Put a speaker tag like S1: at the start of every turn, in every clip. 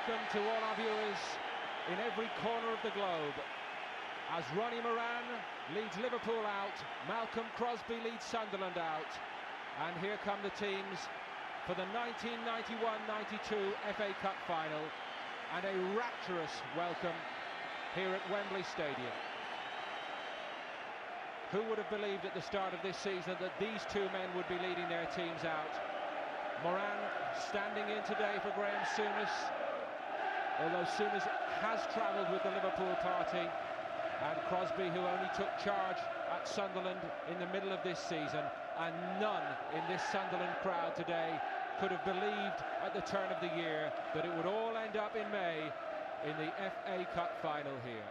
S1: welcome to all our viewers in every corner of the globe. As Ronnie Moran leads Liverpool out, Malcolm Crosby leads Sunderland out, and here come the teams for the 1991-92 FA Cup final, and a rapturous welcome here at Wembley Stadium. Who would have believed at the start of this season that these two men would be leading their teams out? Moran standing in today for Graham Souness, although Souness has travelled with the Liverpool party, and Crosby, who only took charge at Sunderland in the middle of this season, and none in this Sunderland crowd today could have believed at the turn of the year that it would all end up in May in the FA Cup final here.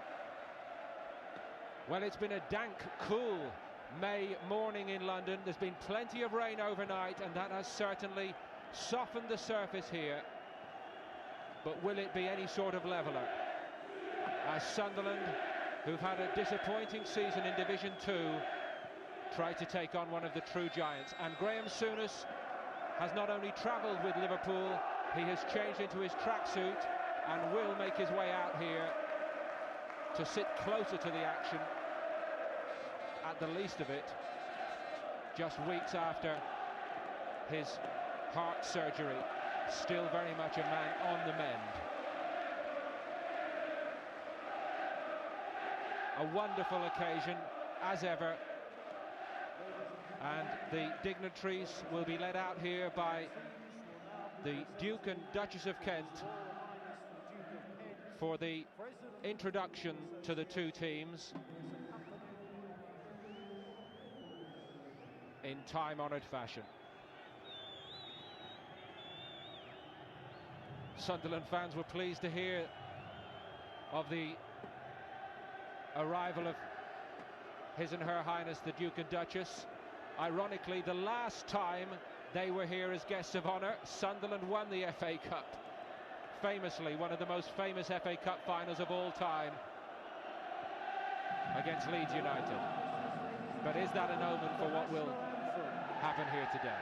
S1: Well, it's been a dank, cool May morning in London. There's been plenty of rain overnight, and that has certainly softened the surface here. But will it be any sort of leveller? As Sunderland, who've had a disappointing season in Division 2, try to take on one of the true giants. And Graham Souness has not only travelled with Liverpool, he has changed into his tracksuit and will make his way out here to sit closer to the action, at the least of it, just weeks after his heart surgery. Still very much a man on the mend. A wonderful occasion, as ever, and the dignitaries will be led out here by the Duke and Duchess of Kent for the introduction to the two teams in time-honoured fashion. Sunderland fans were pleased to hear of the arrival of His and Her Highness the Duke and Duchess. Ironically, the last time they were here as guests of honour, Sunderland won the FA Cup. Famously, one of the most famous FA Cup finals of all time, against Leeds United. But is that an omen for what will happen here today?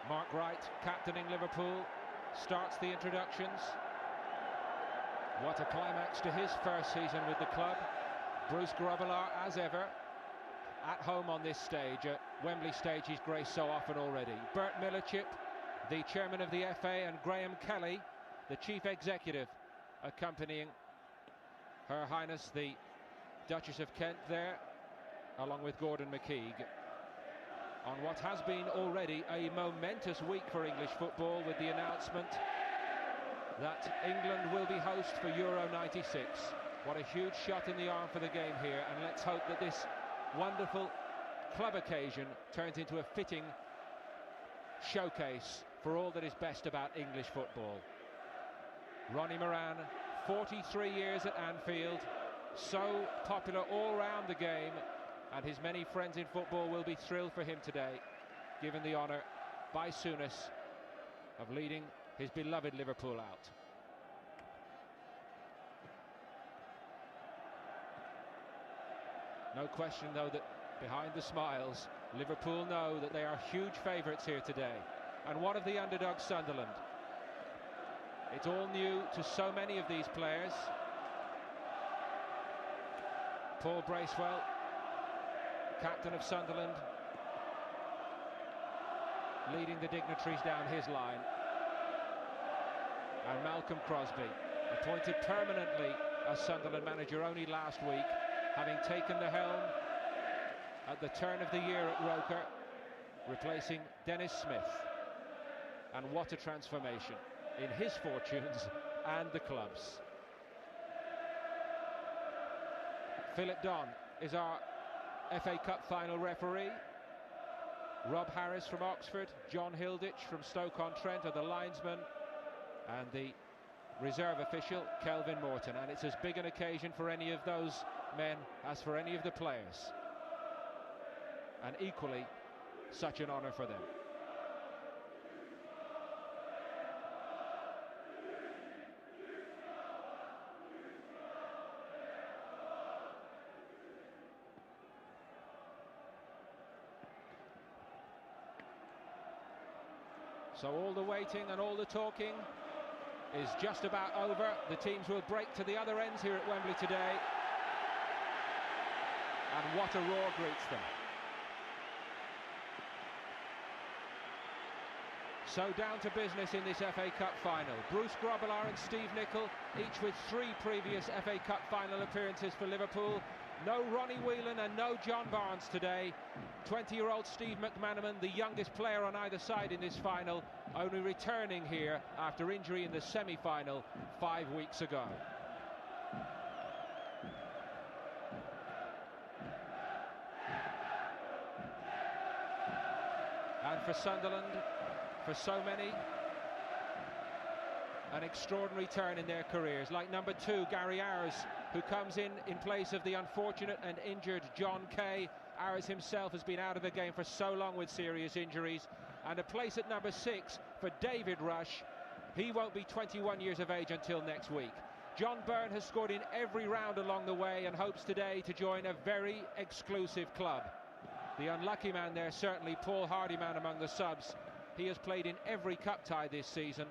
S1: Mark Wright, captaining Liverpool, starts the introductions. What a climax to his first season with the club. Bruce Grobbelaar, as ever, at home on this stage, at Wembley stage he's graced so often already. Bert Millerchip, the chairman of the FA, and Graham Kelly, the chief executive, accompanying Her Highness the Duchess of Kent there, along with Gordon McKeague, on what has been already a momentous week for English football, with the announcement that England will be host for Euro 96. What a huge shot in the arm for the game here, and let's hope that this wonderful club occasion turns into a fitting showcase for all that is best about English football. Ronnie Moran, 43 years at Anfield, so popular all round the game, and his many friends in football will be thrilled for him today, given the honour by Souness of leading his beloved Liverpool out. No question, though, that behind the smiles, Liverpool know that they are huge favourites here today. And what of the underdog Sunderland? It's all new to so many of these players. Paul Bracewell, captain of Sunderland, leading the dignitaries down his line. And Malcolm Crosby, appointed permanently as Sunderland manager only last week, having taken the helm at the turn of the year at Roker, replacing Dennis Smith. and what a transformation in his fortunes and the club's. Philip Don is our FA Cup final referee. Rob Harris from Oxford, John Hilditch from Stoke-on-Trent are the linesmen, and the reserve official Kelvin Morton. And it's as big an occasion for any of those men as for any of the players, and equally such an honour for them. So all the waiting and all the talking is just about over. The teams will break to the other ends here at Wembley today. And what a roar greets them. So down to business in this FA Cup final. Bruce Grobbelaar and Steve Nicol, each with 3 previous FA Cup final appearances for Liverpool. No Ronnie Whelan and no John Barnes today. 20-year-old Steve McManaman, the youngest player on either side in this final, only returning here after injury in the semi-final 5 weeks ago. And for Sunderland, for so many, an extraordinary turn in their careers, like number 2, Gary Ayres, who comes in place of the unfortunate and injured John Kay. Ayres himself has been out of the game for so long with serious injuries. And a place at number 6 for David Rush. He won't be 21 years of age until next week. John Byrne has scored in every round along the way and hopes today to join a very exclusive club. The unlucky man there, certainly Paul Hardyman among the subs. He has played in every cup tie this season,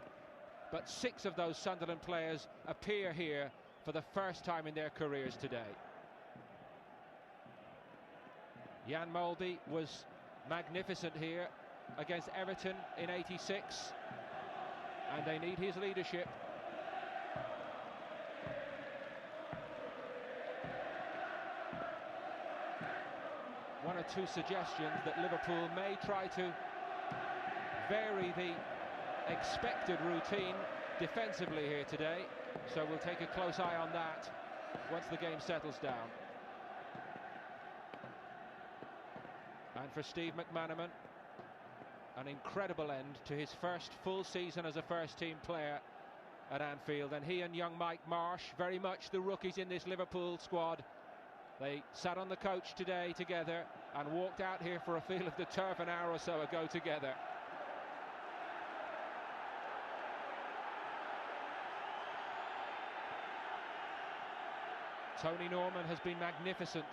S1: but 6 of those Sunderland players appear here for the first time in their careers today. Jan Molde was magnificent here against Everton in '86, and they need his leadership. One or two suggestions that Liverpool may try to vary the expected routine defensively here today, so we'll take a close eye on that once the game settles down. And for Steve McManaman, an incredible end to his first full season as a first-team player at Anfield, and he and young Mike Marsh, very much the rookies in this Liverpool squad, they sat on the coach today together and walked out here for a feel of the turf an hour or so ago together. Tony Norman has been magnificent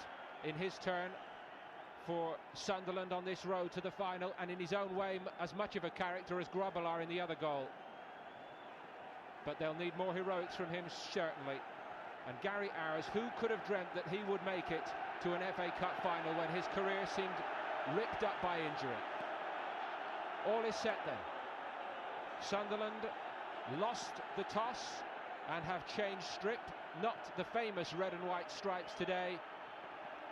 S1: in his turn for Sunderland on this road to the final, and in his own way as much of a character as Grobbelaar in the other goal. But they'll need more heroics from him, certainly. And Gary Ayres, who could have dreamt that he would make it to an FA Cup final when his career seemed ripped up by injury? All is set then. Sunderland lost the toss and have changed strip. Not the famous red and white stripes today.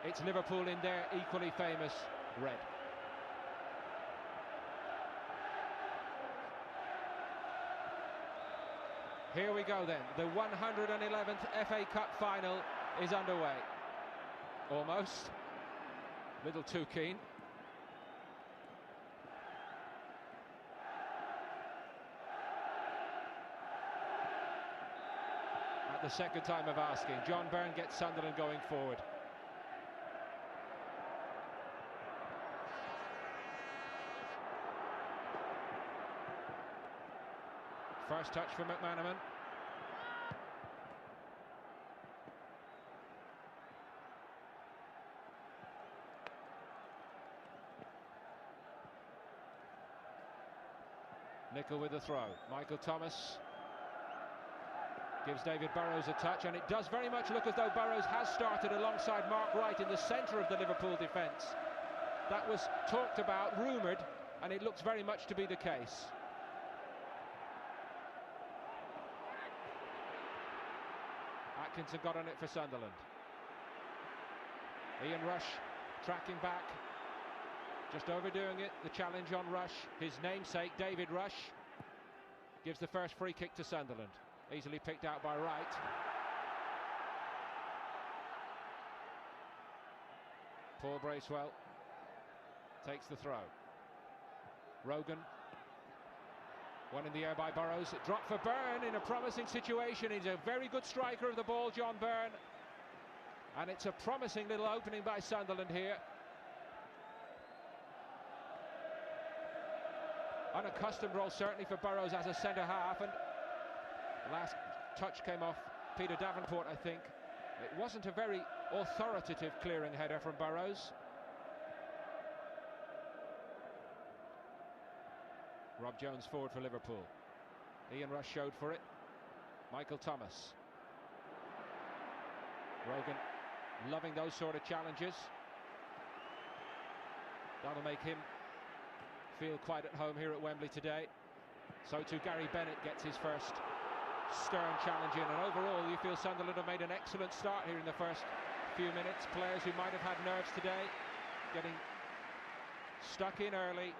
S1: It's Liverpool in their equally famous red. Here we go then. The 111th FA Cup final is underway. Almost. Little too keen. At the second time of asking, John Byrne gets Sunderland going forward. First touch from McManaman. Nicol with the throw. Michael Thomas gives David Burrows a touch, and it does very much look as though Burrows has started alongside Mark Wright in the centre of the Liverpool defence. That was talked about, rumoured, and it looks very much to be the case. Atkinson got on it for Sunderland. Ian Rush tracking back, just overdoing it. The challenge on Rush, his namesake David Rush, Gives the first free kick to Sunderland. Easily picked out by Wright. Paul Bracewell takes the throw. Rogan. One in the air by Burrows. Drop for Byrne in a promising situation. He's a very good striker of the ball, John Byrne. And it's a promising little opening by Sunderland here. Unaccustomed role certainly for Burrows as a centre-half, and last touch came off Peter Davenport, I think. It wasn't a very authoritative clearing header from Burrows. Rob Jones forward for Liverpool. Ian Rush showed for it. Michael Thomas. Rogan loving those sort of challenges. That'll make him feel quite at home here at Wembley today. So too Gary Bennett gets his first stern challenge in, and overall you feel Sunderland have made an excellent start here in the first few minutes. Players who might have had nerves today getting stuck in early,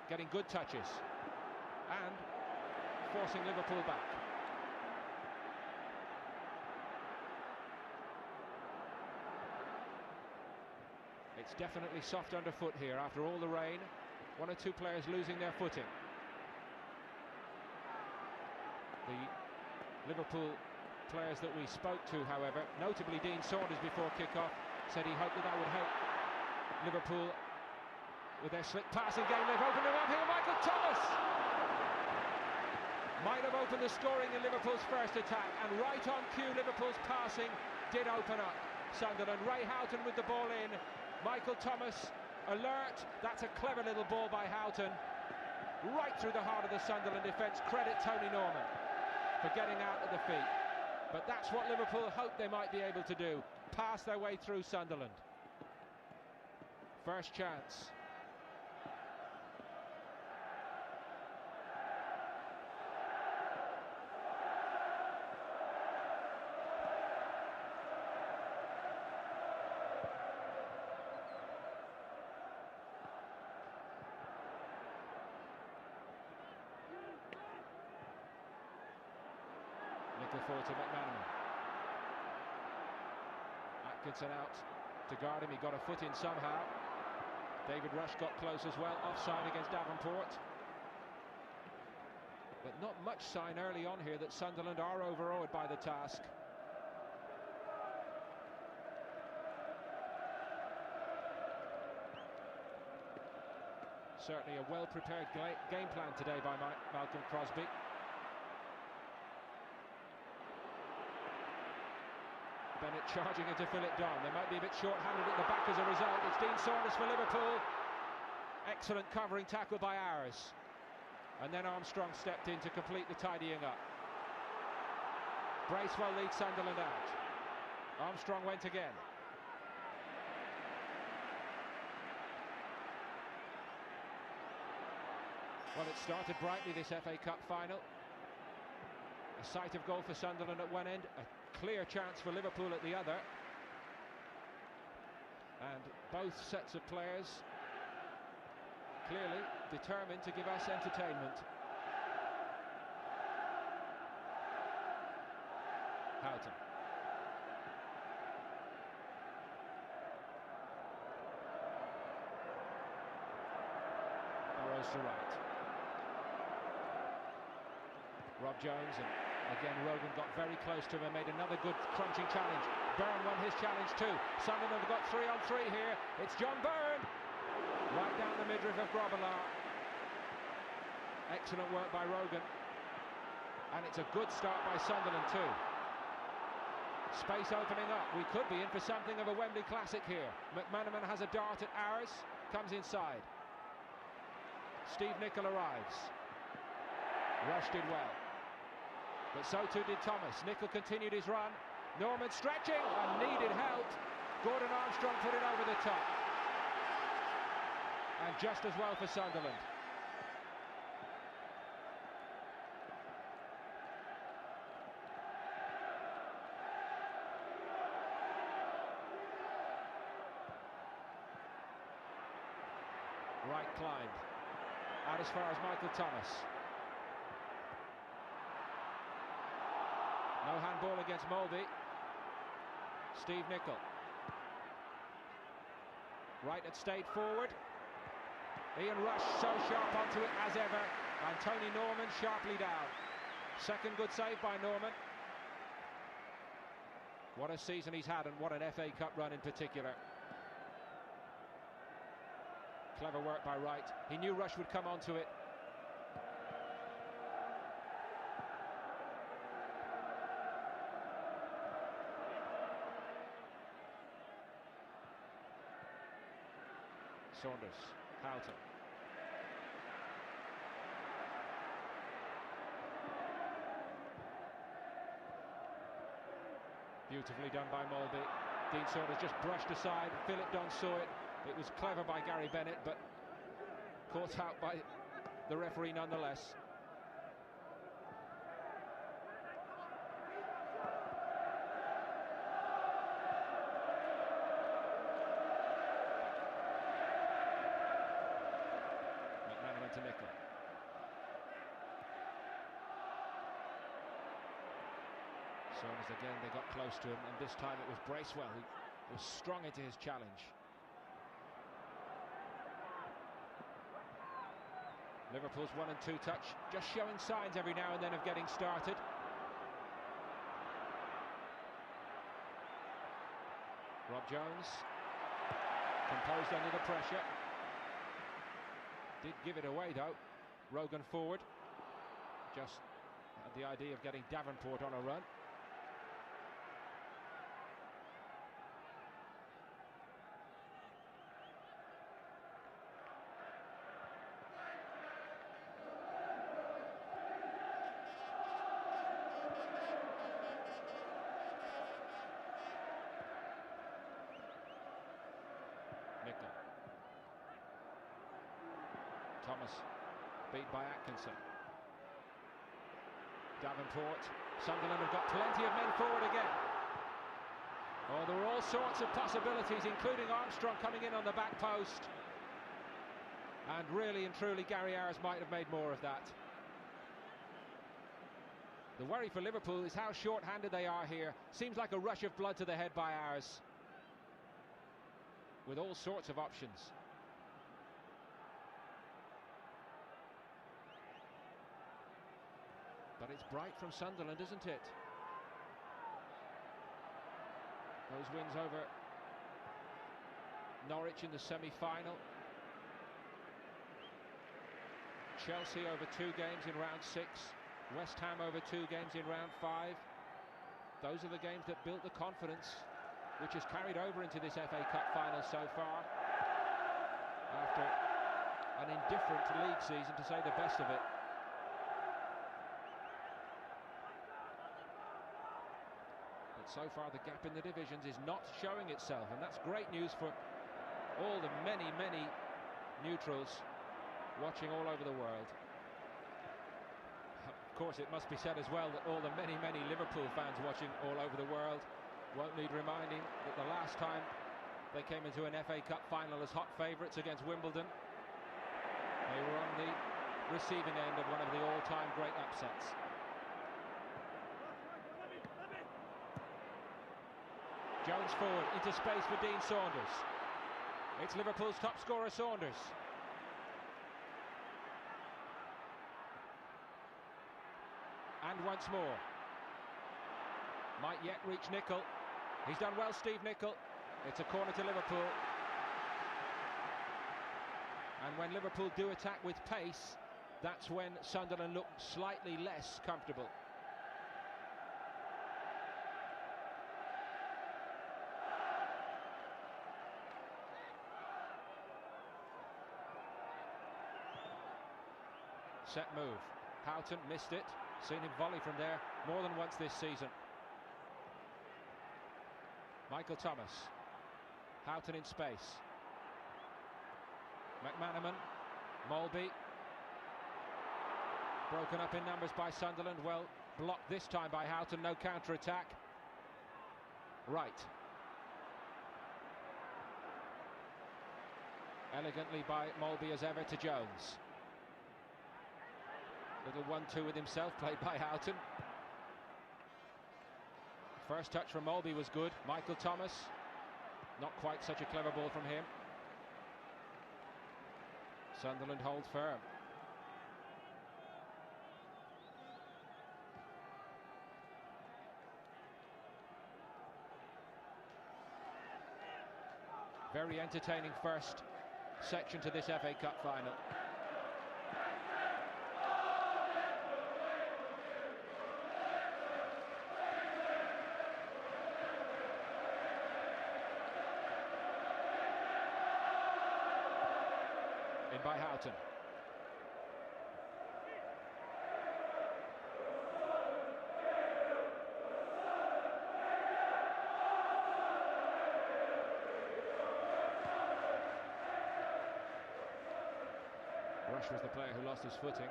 S1: getting good touches and forcing Liverpool back. It's definitely soft underfoot here after all the rain. One or two players losing their footing. The Liverpool players that we spoke to, however, notably Dean Saunders before kick-off, said he hoped that would help Liverpool with their slick passing game. They've opened them up here. Michael Thomas might have opened the scoring in Liverpool's first attack, and right on cue Liverpool's passing did open up Sunderland. Ray Houghton with the ball in. Michael Thomas alert. That's a clever little ball by Houghton, right through the heart of the Sunderland defence. Credit Tony Norman for getting out of the feet. But that's what Liverpool hoped they might be able to do, pass their way through Sunderland. First chance. Nickel forward to McManaman. Atkinson out to guard him. He got a foot in somehow. David Rush got close as well. Offside against Davenport. But not much sign early on here that Sunderland are overawed by the task. Certainly a well-prepared game plan today by Malcolm Crosby. Bennett charging in to fill it down. They might be a bit short-handed at the back as a result. It's Dean Saunders for Liverpool. Excellent covering tackle by Ayres. And then Armstrong stepped in to complete the tidying up. Bracewell leads Sunderland out. Armstrong went again. Well, it started brightly, this FA Cup final. A sight of goal for Sunderland at one end, a clear chance for Liverpool at the other. And both sets of players clearly determined to give us entertainment. Houghton. Burrows to right. Rob Jones, and again Rogan got very close to him and made another good crunching challenge. Byrne won his challenge too. Sunderland have got 3-on-3 here. It's John Byrne right down the midriff of Grobbelaar. Excellent work by Rogan, and it's a good start by Sunderland too. Space opening up. We could be in for something of a Wembley classic here. McManaman has a dart at Ayres, comes inside. Steve Nicol arrives. Rush did well, but so too did Thomas. Nicol continued his run. Norman stretching and needed help. Gordon Armstrong put it over the top, and just as well for Sunderland. Right climbed out as far as Michael Thomas. No handball against Mulby. Steve Nicol. Wright had stayed forward. Ian Rush so sharp onto it as ever. And Tony Norman sharply down. Second good save by Norman. What a season he's had, and what an FA Cup run in particular. Clever work by Wright. He knew Rush would come onto it. Saunders, Houghton. Beautifully done by Mulby. Dean Saunders just brushed aside. Philip Dunn saw it. It was clever by Gary Bennett, but caught out by the referee nonetheless. McManaman to Nicol. Saunders again, they got close to him, and this time it was Bracewell who was strong into his challenge. Liverpool's 1 and 2 touch, just showing signs every now and then of getting started. Rob Jones, composed under the pressure. Did give it away though. Rogan forward. Just had the idea of getting Davenport on a run. Nicol. Thomas beat by Atkinson. Davenport. Sunderland have got plenty of men forward again. Oh, there were all sorts of possibilities, including Armstrong coming in on the back post. And really and truly, Gary Ayres might have made more of that. The worry for Liverpool is how short-handed they are here. Seems like a rush of blood to the head by Ayres, with all sorts of options. But it's bright from Sunderland, isn't it? Those wins over Norwich in the semi-final. Chelsea over 2 games in round 6. West Ham over 2 games in round 5. Those are the games that built the confidence which has carried over into this FA Cup final so far, after an indifferent league season, to say the best of it. But so far the gap in the divisions is not showing itself, and that's great news for all the many, many neutrals watching all over the world. Of course, it must be said as well that all the many, many Liverpool fans watching all over the world won't need reminding that the last time they came into an FA Cup final as hot favourites against Wimbledon, they were on the receiving end of one of the all-time great upsets. Jones forward into space for Dean Saunders. It's Liverpool's top scorer, Saunders. And once more. Might yet reach Nicol. He's done well, Steve Nicol. It's a corner to Liverpool. And when Liverpool do attack with pace, that's when Sunderland look slightly less comfortable. Set move. Houghton missed it. Seen him volley from there more than once this season. Michael Thomas. Houghton in space. McManaman. Mulby. Broken up in numbers by Sunderland. Well blocked this time by Houghton. No counter-attack. Wright. Elegantly by Mulby as ever to Jones. Little 1-2 with himself, played by Houghton. First touch from Mulby was good. Michael Thomas, not quite such a clever ball from him. Sunderland hold firm. Very entertaining first section to this FA Cup final. In by Houghton. Rush was the player who lost his footing.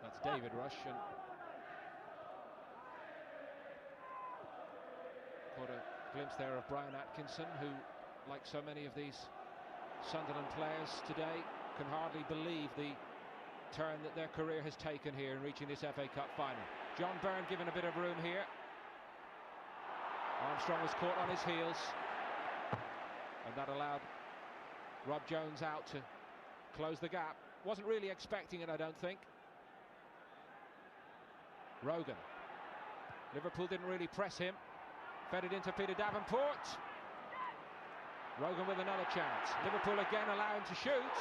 S1: That's David Rush, and caught a glimpse there of Brian Atkinson, who, like so many of these Sunderland players today, can hardly believe the turn that their career has taken here in reaching this FA Cup final. John Byrne given a bit of room here. Armstrong was caught on his heels, and that allowed Rob Jones out to close the gap. Wasn't really expecting it, I don't think. Rogan. Liverpool didn't really press him. Fed it into Peter Davenport. Rogan with another chance. Liverpool again allow him to shoot.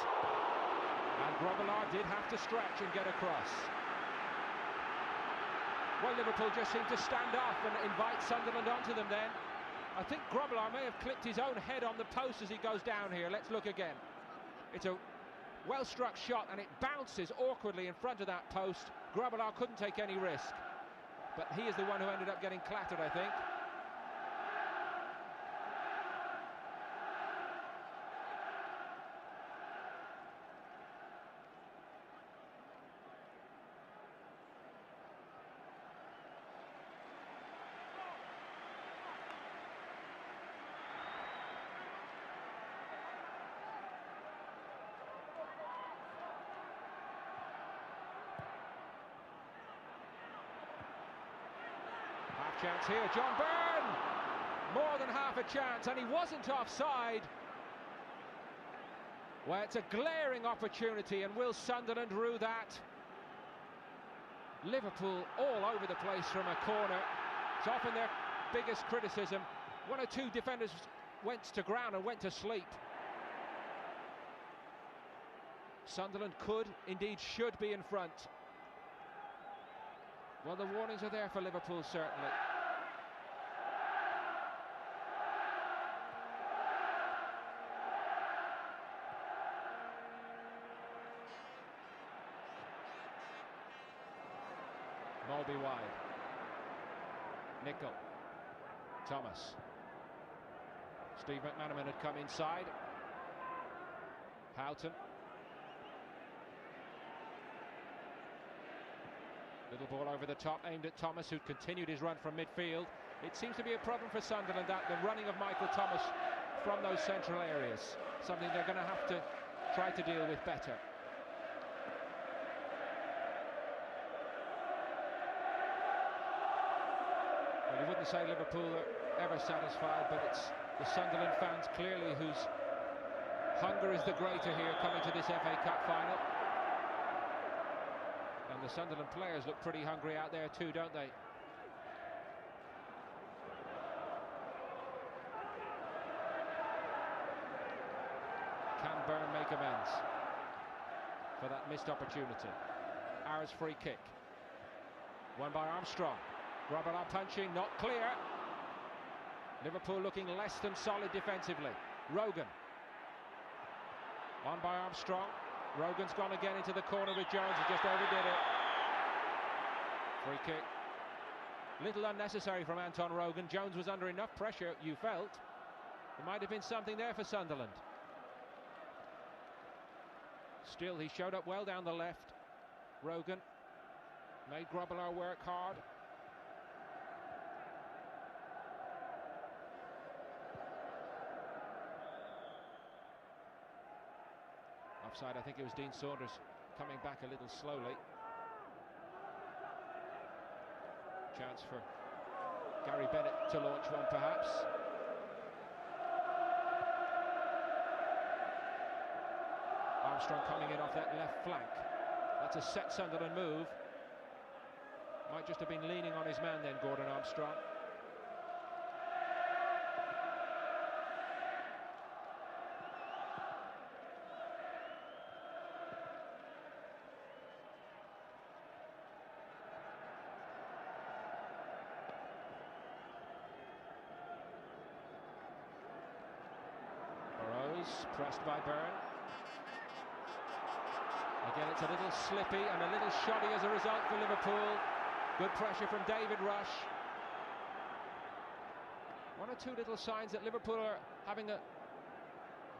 S1: And Grobbelaar did have to stretch and get across. Well, Liverpool just seemed to stand off and invite Sunderland onto them then. I think Grobbelaar may have clipped his own head on the post as he goes down here. Let's look again. It's a well-struck shot and it bounces awkwardly in front of that post. Grobbelaar couldn't take any risk. But he is the one who ended up getting clattered, I think. Chance here, John Byrne! More than half a chance, and he wasn't offside. Well, it's a glaring opportunity, and will Sunderland rue that? Liverpool all over the place from a corner. It's often their biggest criticism. One or two defenders went to ground and went to sleep. Sunderland could, indeed should be in front. Well, the warnings are there for Liverpool, certainly. Mulby wide. Nicol. Thomas. Steve McManaman had come inside. Houghton. Little ball over the top, aimed at Thomas, who continued his run from midfield. It seems to be a problem for Sunderland, that the running of Michael Thomas from those central areas. Something they're going to have to try to deal with better. Well, you wouldn't say Liverpool are ever satisfied, but it's the Sunderland fans clearly whose hunger is the greater here coming to this FA Cup final. And the Sunderland players look pretty hungry out there too, don't they? Can Byrne make amends for that missed opportunity? Ara's free kick. Won by Armstrong. Grobbelaar punching, not clear. Liverpool looking less than solid defensively. Rogan. Won by Armstrong. Rogan's gone again into the corner with Jones. He just overdid it. Free kick. Little unnecessary from Anton Rogan. Jones was under enough pressure, you felt. There might have been something there for Sunderland. Still, he showed up well down the left. Rogan made Grobbelaar work hard. Offside, I think it was Dean Saunders coming back a little slowly. Chance for Gary Bennett to launch one, perhaps. Armstrong coming in off that left flank. That's a set Sunderland move. Might just have been leaning on his man then, Gordon Armstrong. Pressed by Byrne. Again, it's a little slippy and a little shoddy as a result for Liverpool. Good pressure from David Rush. One or two little signs that Liverpool are having a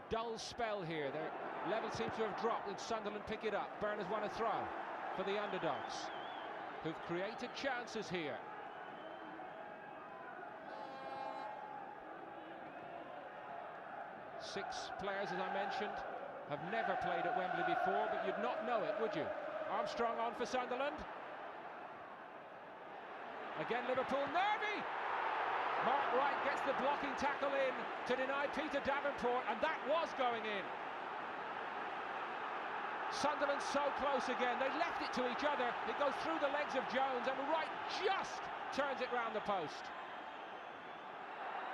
S1: dull spell here. Their level seems to have dropped and Sunderland pick it up. Byrne has won a throw for the underdogs, who've created chances here. Six players, as I mentioned, have never played at Wembley before, but you'd not know it, would you? Armstrong on for Sunderland. Again, Liverpool nervy. Mark Wright gets the blocking tackle in to deny Peter Davenport, and that was going in. Sunderland so close again. They left it to each other. It goes through the legs of Jones, and Wright just turns it round the post.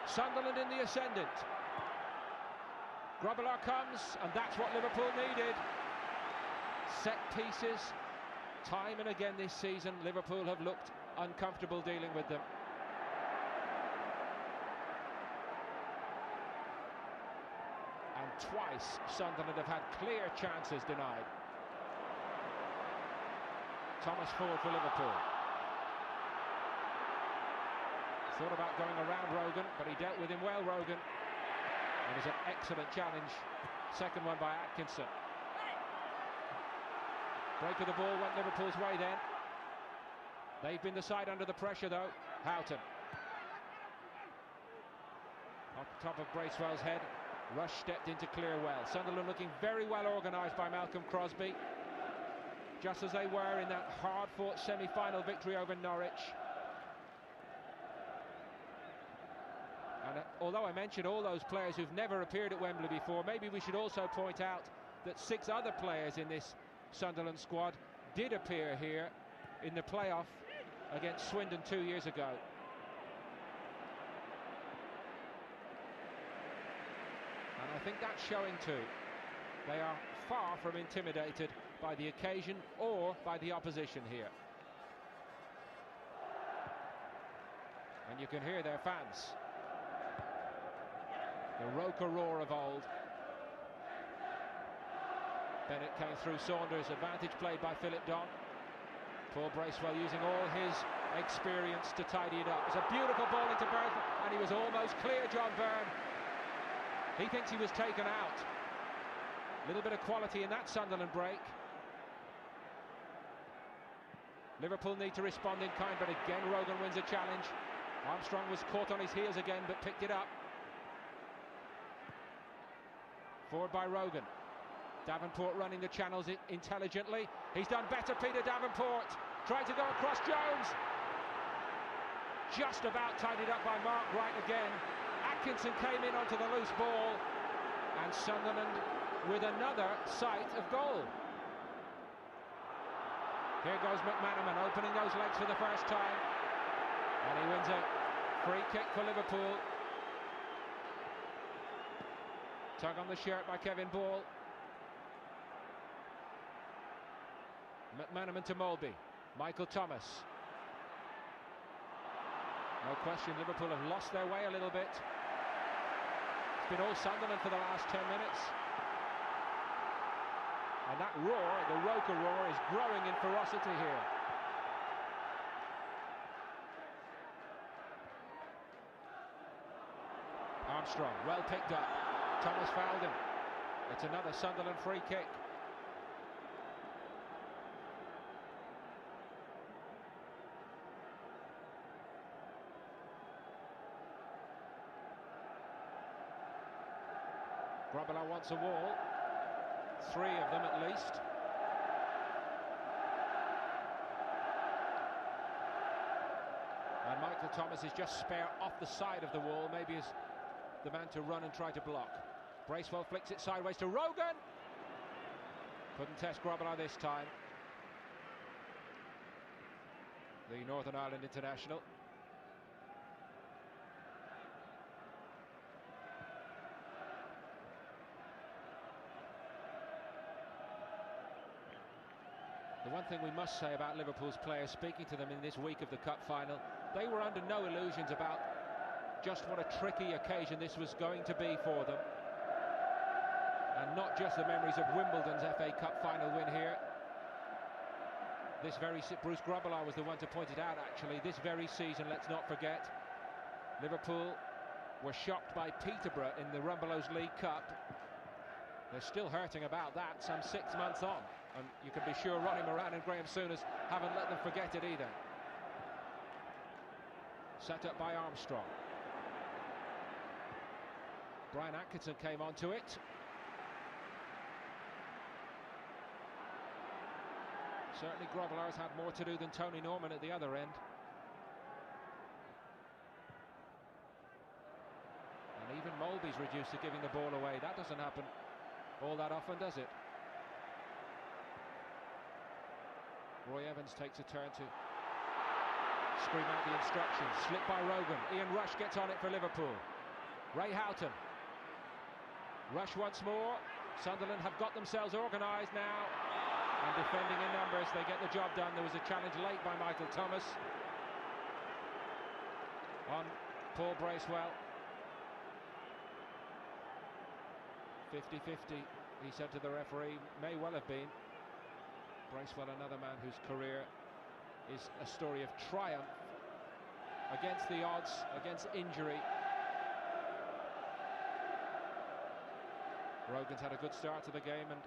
S1: Sunderland in the ascendant. Grobbelaar comes, and that's what Liverpool needed. Set pieces, time and again this season, Liverpool have looked uncomfortable dealing with them. And twice Sunderland have had clear chances denied. Thomas forward for Liverpool. Thought about going around Rogan, but he dealt with him well, Rogan. It was an excellent challenge. Second one by Atkinson. Break of the ball went Liverpool's way then. They've been the side under the pressure though. Houghton. Off the top of Bracewell's head. Rush stepped in to clear well. Sunderland looking very well organised by Malcolm Crosby. Just as they were in that hard-fought semi-final victory over Norwich. And although I mentioned all those players who've never appeared at Wembley before, maybe we should also point out that 6 other players in this Sunderland squad did appear here in the playoff against Swindon 2 years ago. And I think that's showing too. They are far from intimidated by the occasion or by the opposition here. And you can hear their fans. The Roker roar of old. Bennett came through Saunders, advantage played by Philip Don. Paul Bracewell using all his experience to tidy it up. It's a beautiful ball into Byrne, and he was almost clear, John Byrne. He thinks he was taken out. A little bit of quality in that Sunderland break. Liverpool need to respond in kind, but again Rogan wins a challenge. Armstrong was caught on his heels again, but picked it up. Forward by Rogan. Davenport running the channels intelligently. He's done better, Peter Davenport. Tried to go across Jones. Just about tidied up by Mark Wright again. Atkinson came in onto the loose ball. And Sunderland with another sight of goal. Here goes McManaman opening those legs for the first time. And he wins a free kick for Liverpool. Tug on the shirt by Kevin Ball. McManaman to Molby. Michael Thomas. No question, Liverpool have lost their way a little bit. It's been all Sunderland for the last 10 minutes. And that roar, the Roker roar, is growing in ferocity here. Armstrong, well picked up. Thomas fouled him. It's another Sunderland free kick. Grobbelaar wants a wall. 3 of them at least. Michael Thomas is just spare off the side of the wall, maybe is the man to run and try to block. Bracewell flicks it sideways to Rogan. Couldn't test Grobbelaar this time. The Northern Ireland international. The one thing we must say about Liverpool's players, speaking to them in this week of the cup final, they were under no illusions about just what a tricky occasion this was going to be for them. And not just the memories of Wimbledon's FA Cup final win here. Bruce Grobbelaar was the one to point it out, actually. This very season, let's not forget, Liverpool were shocked by Peterborough in the Rumbelows League Cup. They're still hurting about that some 6 months on. And you can be sure Ronnie Moran and Graham Souness haven't let them forget it either. Set up by Armstrong. Brian Atkinson came onto it. Certainly Grobbelaar's had more to do than Tony Norman at the other end. And even Molby's reduced to giving the ball away. That doesn't happen all that often, does it? Roy Evans takes a turn to scream out the instructions. Slip by Rogan. Ian Rush gets on it for Liverpool. Ray Houghton. Rush once more. Sunderland have got themselves organised now. And defending in numbers, they get the job done. There was a challenge late by Michael Thomas on Paul Bracewell. 50-50, he said to the referee. May well have been. Bracewell, another man whose career is a story of triumph against the odds, against injury. Rogan's had a good start to the game and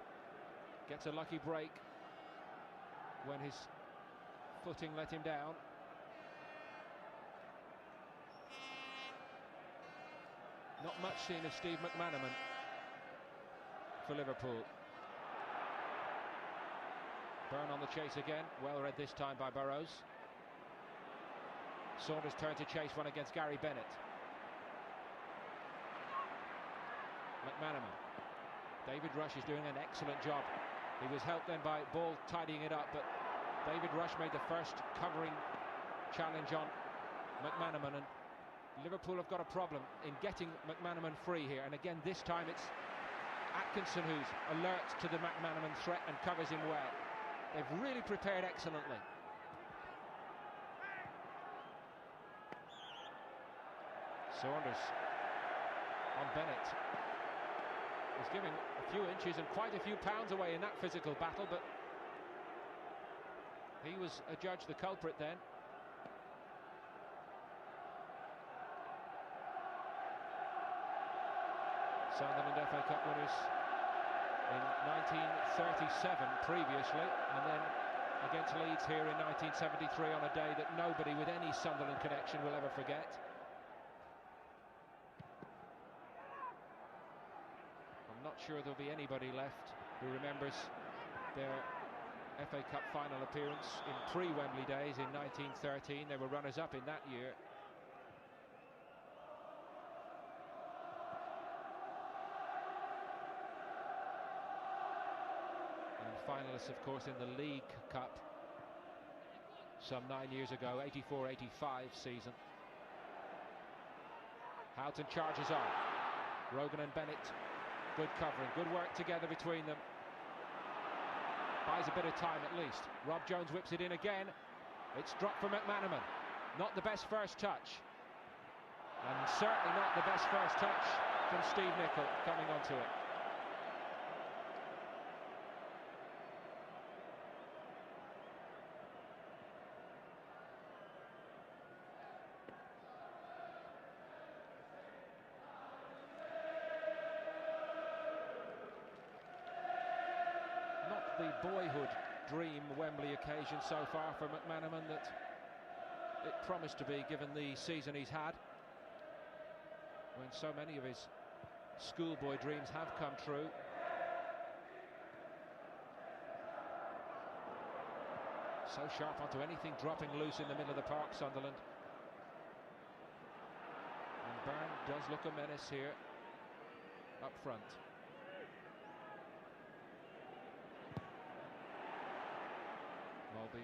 S1: gets a lucky break when his footing let him down. Not much seen of Steve McManaman for Liverpool. Byrne on the chase again, well read this time by Burrows. Saunders turned to chase one against Gary Bennett. McManaman. David Rush is doing an excellent job. He was helped then by Ball tidying it up, but David Rush made the first covering challenge on McManaman, and Liverpool have got a problem in getting McManaman free here. And again, this time it's Atkinson who's alert to the McManaman threat and covers him well. They've really prepared excellently. Saunders on Bennett. He's giving a few inches and quite a few pounds away in that physical battle, but he was adjudged the culprit then. Sunderland FA Cup winners in 1937 previously, and then against Leeds here in 1973 on a day that nobody with any Sunderland connection will ever forget. I'm not sure there'll be anybody left who remembers their FA Cup final appearance in pre-Wembley days in 1913. They were runners-up in that year. And finalists, of course, in the League Cup some 9 years ago, 84-85 season. Houghton charges on. Rogan and Bennett, good covering, good work together between them. Buys a bit of time at least. Rob Jones whips it in again. It's dropped for McManaman. Not the best first touch. And certainly not the best first touch from Steve Nicol coming onto it. The boyhood dream Wembley occasion so far for McManaman that it promised to be, given the season he's had, when so many of his schoolboy dreams have come true. So sharp onto anything dropping loose in the middle of the park, Sunderland. does look a menace here up front. Mulby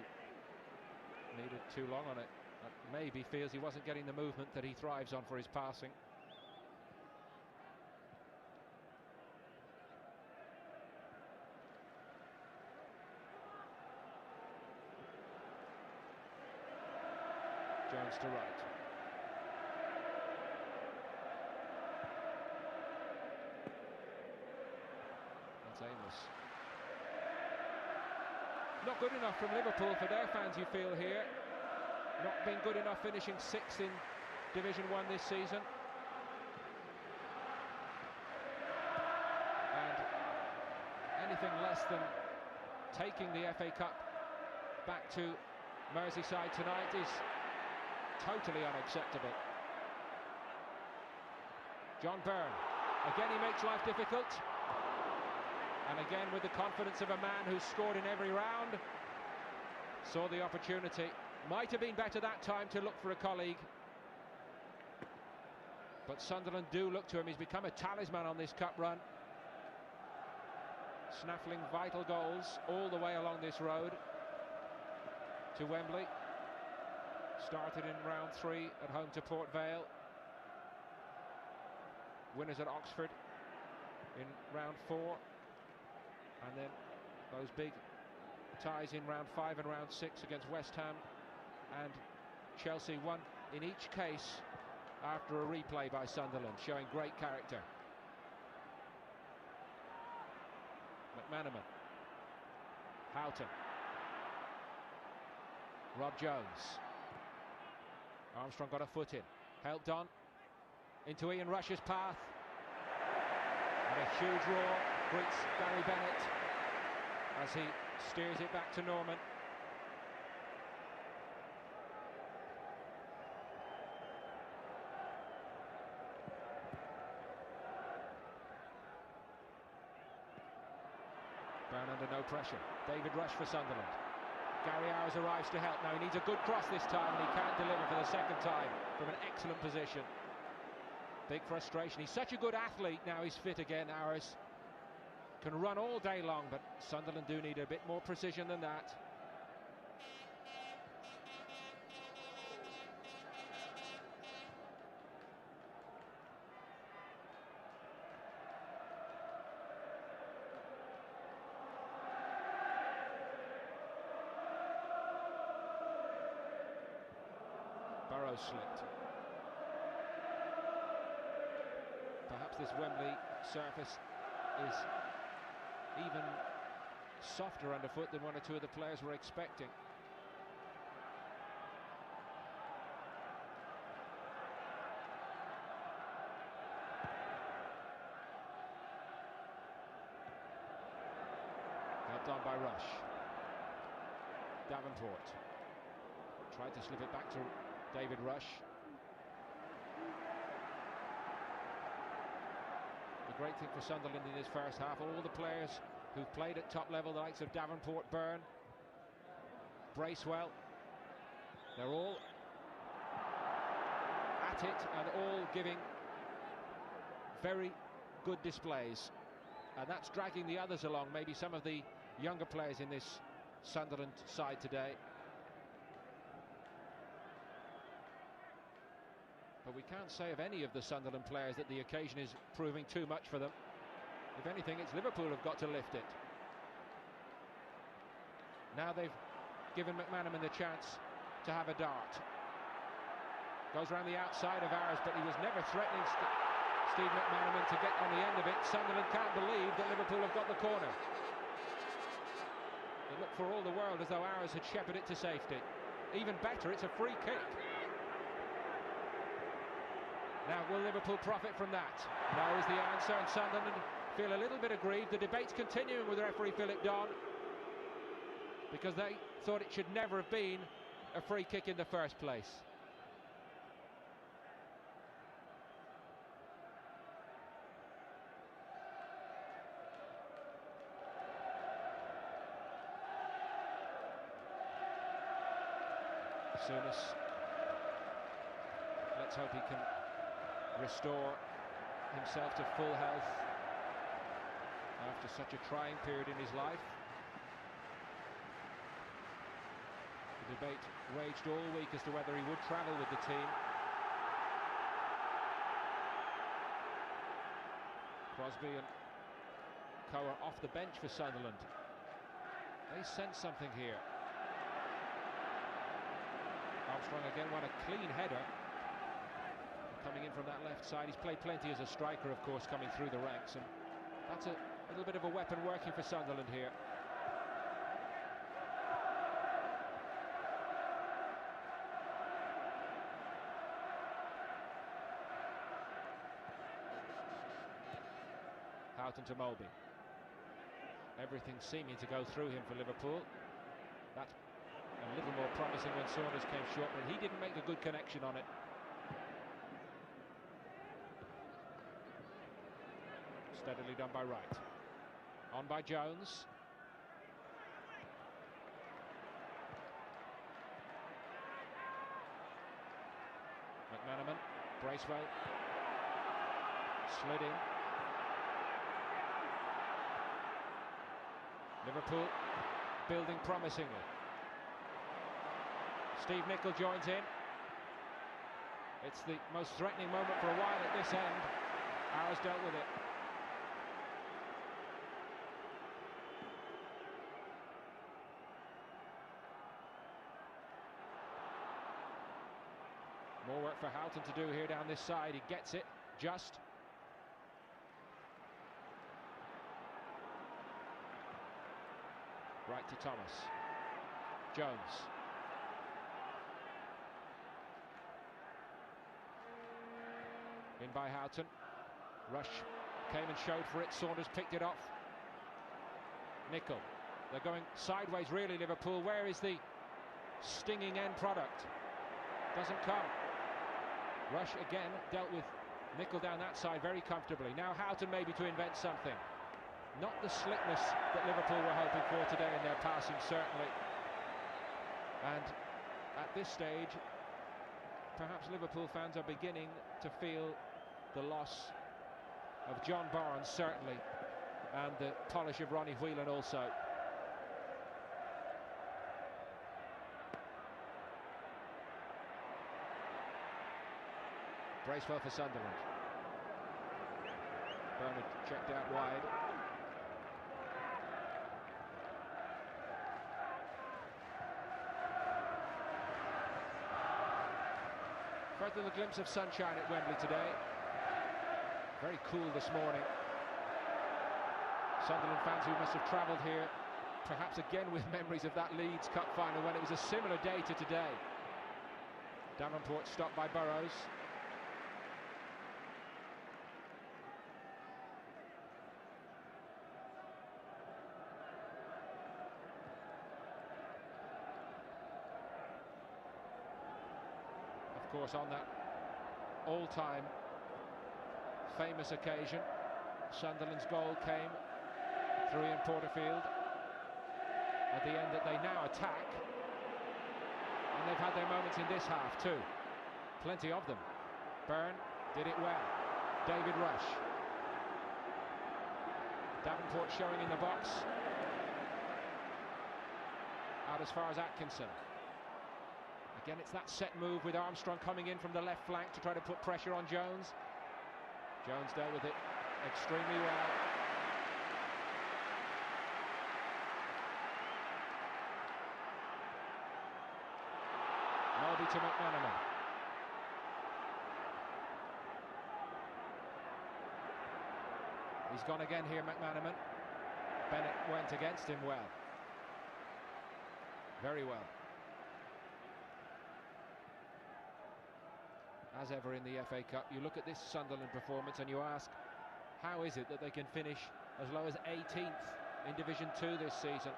S1: needed too long on it. Maybe feels he wasn't getting the movement that he thrives on for his passing. Jones to right. That's Amos. Not good enough from Liverpool for their fans, you feel here. Not been good enough, finishing 6th in Division 1 this season. And anything less than taking the FA Cup back to Merseyside tonight is totally unacceptable. John Byrne, again he makes life difficult, and again with the confidence of a man who's scored in every round. Saw the opportunity, might have been better that time to look for a colleague, but Sunderland do look to him. He's become a talisman on this cup run, snaffling vital goals all the way along this road to Wembley. Started in round 3 at home to Port Vale. Winners at Oxford in round 4. And then those big ties in round 5 and round 6 against West Ham and Chelsea, won in each case after a replay by Sunderland, showing great character. McManaman. Houghton. Rob Jones. Armstrong got a foot in, helped on into Ian Rush's path, and a huge roar greets Gary Bennett as he steers it back to Norman. Byrne under no pressure. David Rush for Sunderland. Gary Owers arrives to help. Now he needs a good cross this time, and he can't deliver for the second time from an excellent position. Big frustration. He's such a good athlete now he's fit again, Owers. Can run all day long, but Sunderland do need a bit more precision than that. Burrows slipped. Perhaps this Wembley surface is even softer underfoot than one or two of the players were expecting. Helped on by Rush. Davenport tried to slip it back to David Rush. The great thing for Sunderland in this first half, all the players who've played at top level, the likes of Davenport, Byrne, Bracewell, they're all at it and all giving very good displays, and that's dragging the others along, maybe some of the younger players in this Sunderland side today. But we can't say of any of the Sunderland players that the occasion is proving too much for them. If anything, it's Liverpool who've got to lift it. Now they've given McManaman the chance to have a dart. Goes around the outside of Owers, but he was never threatening Steve McManaman to get on the end of it. Sunderland can't believe that Liverpool have got the corner. It looked for all the world as though Owers had shepherded it to safety. Even better, it's a free kick. Now, will Liverpool profit from that? No is the answer, and Sunderland feel a little bit aggrieved. The debate's continuing with referee Philip Don, because they thought it should never have been a free kick in the first place. Souness, let's hope he can restore himself to full health after such a trying period in his life. The debate raged all week as to whether he would travel with the team. Crosby and Co are off the bench for Sunderland. They sense something here. Armstrong again won a clean header. Coming in from that left side. He's played plenty as a striker, of course, coming through the ranks, and that's a little bit of a weapon working for Sunderland here. Houghton to Mulby. Everything seeming to go through him for Liverpool. That's a little more promising when Saunders came short, but he didn't make a good connection on it. Steadily done by Wright. On by Jones. McManaman, Bracewell. Slid in. Liverpool building promisingly. Steve Nicol joins in. It's the most threatening moment for a while at this end. Arrows dealt with it. More work for Houghton to do here down this side. He gets it, just. Right to Thomas. Jones. In by Houghton. Rush came and showed for it. Saunders picked it off. Nicol. They're going sideways really, Liverpool. Where is the stinging end product? Doesn't come. Rush again dealt with Nicol down that side very comfortably. Now Houghton maybe to invent something. Not the slickness that Liverpool were hoping for today in their passing, certainly. And at this stage, perhaps Liverpool fans are beginning to feel the loss of John Barnes, certainly, and the polish of Ronnie Whelan also. Bracewell for Sunderland. Bernard checked out wide. Further, a glimpse of sunshine at Wembley today. Very cool this morning. Sunderland fans who must have travelled here, perhaps again with memories of that Leeds Cup final when it was a similar day to today. Davenport stopped by Burrows. Of course, on that all-time famous occasion, Sunderland's goal came through Ian Porterfield at the end that they now attack, and they've had their moments in this half too, plenty of them. Byrne did it well. David Rush. Davenport showing in the box, out as far as Atkinson. Again, it's that set move with Armstrong coming in from the left flank to try to put pressure on Jones. Jones dealt with it extremely well. Mulby to McManaman. He's gone again here, McManaman. Bennett went against him well. Very well. As ever in the FA Cup, you look at this Sunderland performance and you ask, how is it that they can finish as low as 18th in Division 2 this season?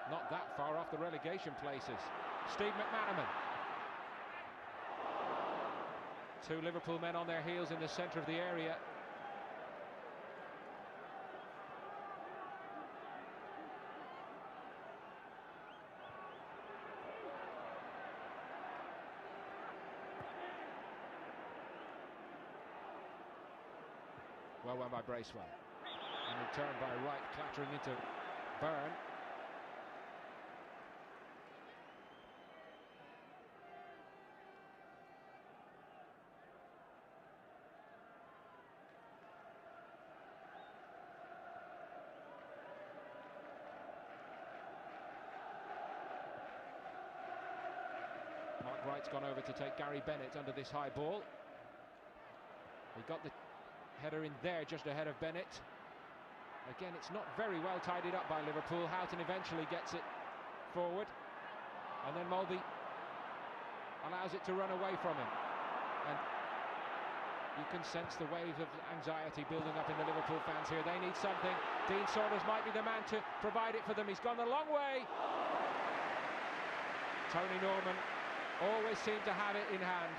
S1: Not that far off the relegation places. Steve McManaman. Two Liverpool men on their heels in the centre of the area. Well won by Bracewell. And returned by Wright, clattering into Byrne. Mark Wright's gone over to take Gary Bennett under this high ball. He got the header in there just ahead of Bennett. Again, it's not very well tidied up by Liverpool. Houghton eventually gets it forward, and then Mulby allows it to run away from him. And you can sense the wave of anxiety building up in the Liverpool fans here. They need something. Dean Saunders might be the man to provide it for them. He's gone a long way. Tony Norman always seemed to have it in hand.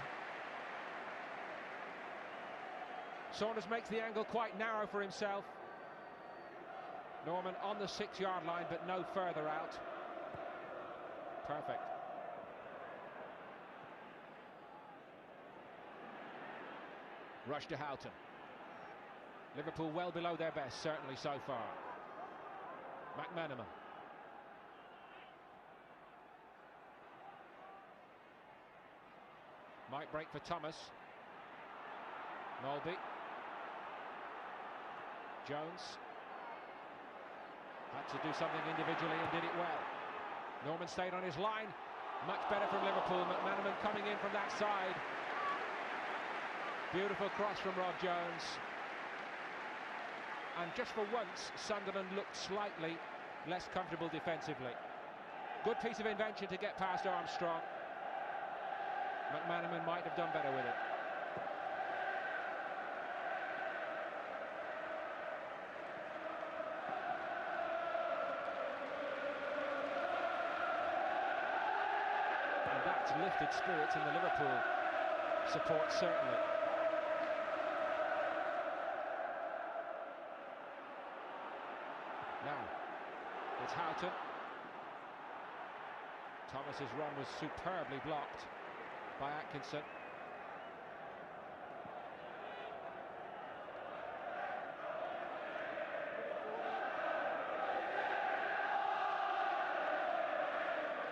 S1: Saunders makes the angle quite narrow for himself. Norman on the 6-yard line, but no further out. Perfect. Rush to Houghton. Liverpool well below their best, certainly so far. McManaman. Might break for Thomas. Mulby. Jones. Had to do something individually and did it well. Norman stayed on his line. Much better from Liverpool. McManaman coming in from that side. Beautiful cross from Rob Jones. And just for once, Sunderland looked slightly less comfortable defensively. Good piece of invention to get past Armstrong. McManaman might have done better with it. And that's lifted spirits in the Liverpool support, certainly. Now, it's Houghton. Thomas's run was superbly blocked by Atkinson.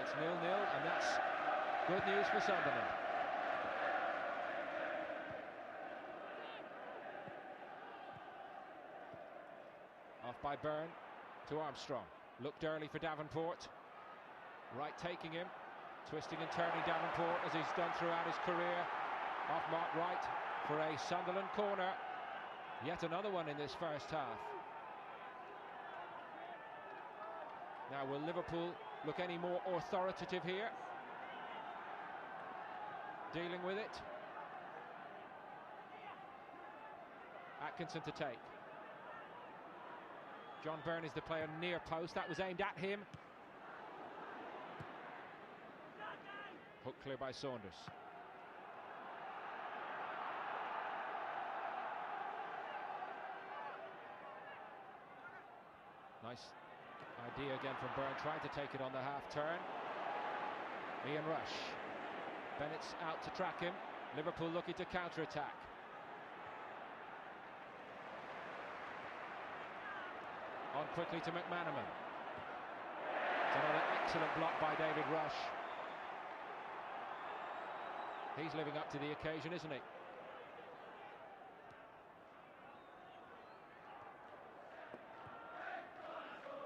S1: It's 0-0, and that's good news for Sunderland. Off by Byrne to Armstrong. Looked early for Davenport. Wright taking him. Twisting and turning Davenport as he's done throughout his career. Off Mark Wright for a Sunderland corner. Yet another one in this first half. Now, will Liverpool look any more authoritative here? Dealing with it. Atkinson to take. John Byrne is the player near post. That was aimed at him. Hook clear by Saunders. Nice idea again from Byrne, trying to take it on the half turn. Ian Rush. Bennett's out to track him. Liverpool looking to counter-attack. On quickly to McManaman. It's another excellent block by David Rush. He's living up to the occasion, isn't he?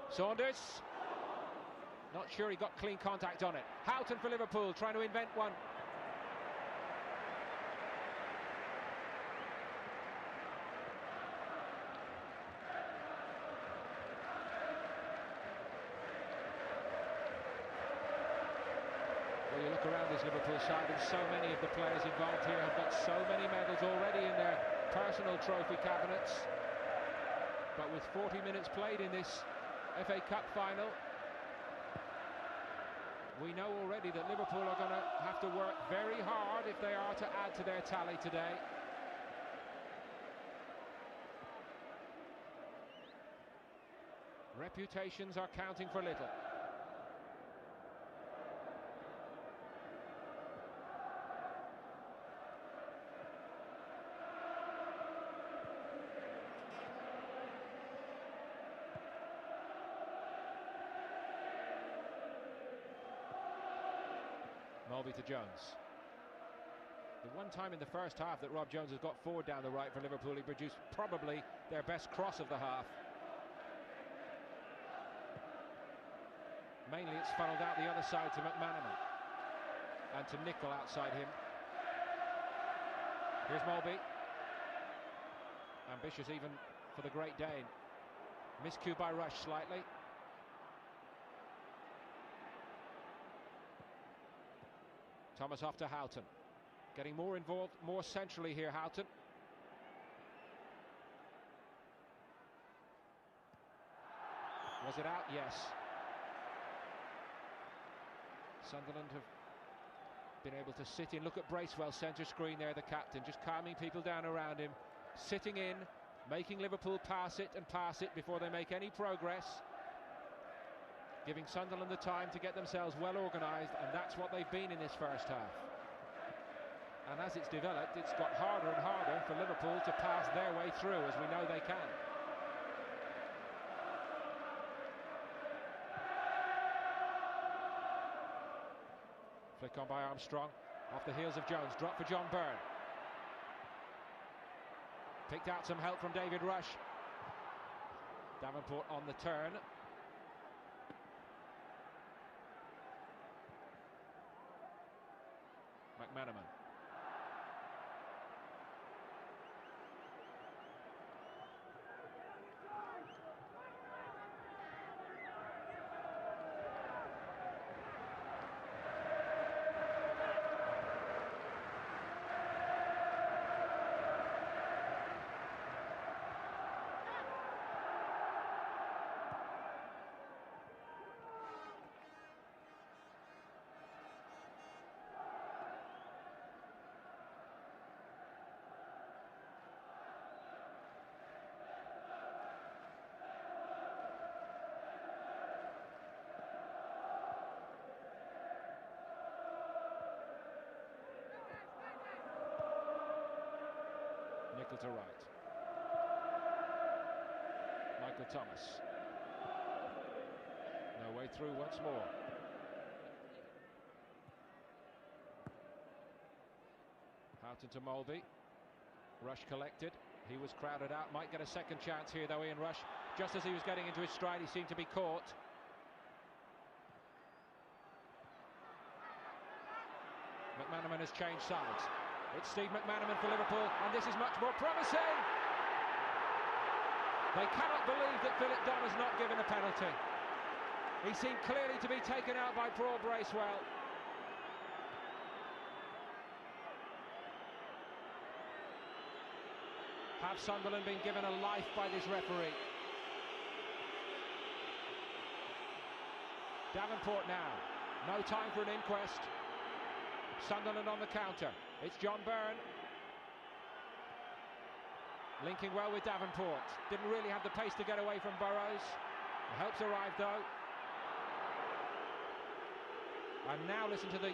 S1: Saunders. Not sure he got clean contact on it. Houghton for Liverpool, trying to invent one. Well, you look around this Liverpool side and so many of the players involved here have got so many medals already in their personal trophy cabinets. But with 40 minutes played in this FA Cup final, we know already that Liverpool are going to have to work very hard if they are to add to their tally today. Reputations are counting for little. Mulvey to Jones. The one time in the first half that Rob Jones has got forward down the right for Liverpool, he produced probably their best cross of the half. Mainly it's funneled out the other side to McManaman and to Nicol outside him. Here's Mulvey. Ambitious even for the Great Dane. Miscue by Rush slightly. Thomas off to Houghton. Getting more involved, more centrally here, Houghton. Was it out? Yes. Sunderland have been able to sit in. Look at Bracewell, centre screen there, the captain, just calming people down around him. Sitting in, making Liverpool pass it before they make any progress. Giving Sunderland the time to get themselves well organised, and that's what they've been in this first half. And as it's developed, it's got harder and harder for Liverpool to pass their way through, as we know they can. Flick on by Armstrong, off the heels of Jones, drop for John Byrne. Picked out some help from David Rush. Davenport on the turn. McManaman. Nicol to right. Michael Thomas. No way through once more. Houghton to Mulvey. Rush collected. He was crowded out. Might get a second chance here though, Ian Rush. Just as he was getting into his stride, he seemed to be caught. McManaman has changed sides. It's Steve McManaman for Liverpool, and this is much more promising. They cannot believe that Philip Dunn has not given a penalty. He seemed clearly to be taken out by Paul Bracewell. Have Sunderland been given a life by this referee? Davenport now. No time for an inquest. Sunderland on the counter. It's John Byrne. Linking well with Davenport. Didn't really have the pace to get away from Burrows. The help's arrived though. And now listen to the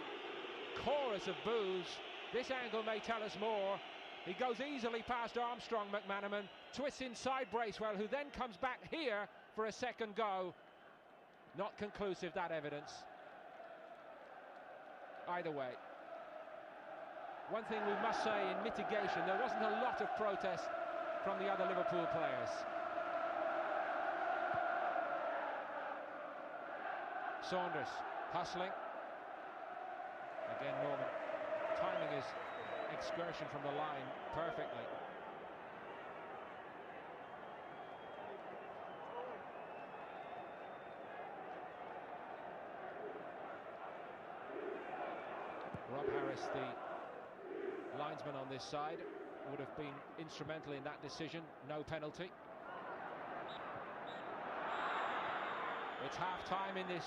S1: chorus of boos. This angle may tell us more. He goes easily past Armstrong, McManaman. Twists inside Bracewell, who then comes back here for a second go. Not conclusive, that evidence. Either way. One thing we must say in mitigation, there wasn't a lot of protest from the other Liverpool players. Saunders hustling. Again, Norman timing his excursion from the line perfectly. Rob Harris, the linesman on this side, would have been instrumental in that decision. No penalty. It's half-time in this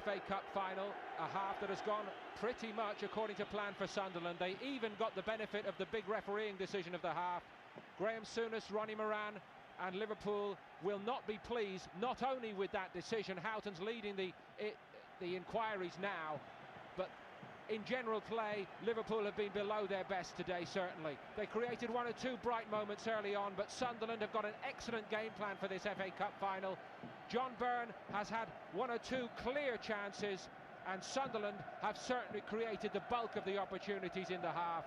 S1: FA Cup final, a half that has gone pretty much according to plan for Sunderland. They even got the benefit of the big refereeing decision of the half. Graham Souness, Ronnie Moran and Liverpool will not be pleased, not only with that decision. Houghton's leading the inquiries now, but in general play, Liverpool have been below their best today, certainly. They created one or two bright moments early on, but Sunderland have got an excellent game plan for this FA Cup final. John Byrne has had one or two clear chances. and Sunderland have certainly created the bulk of the opportunities in the half.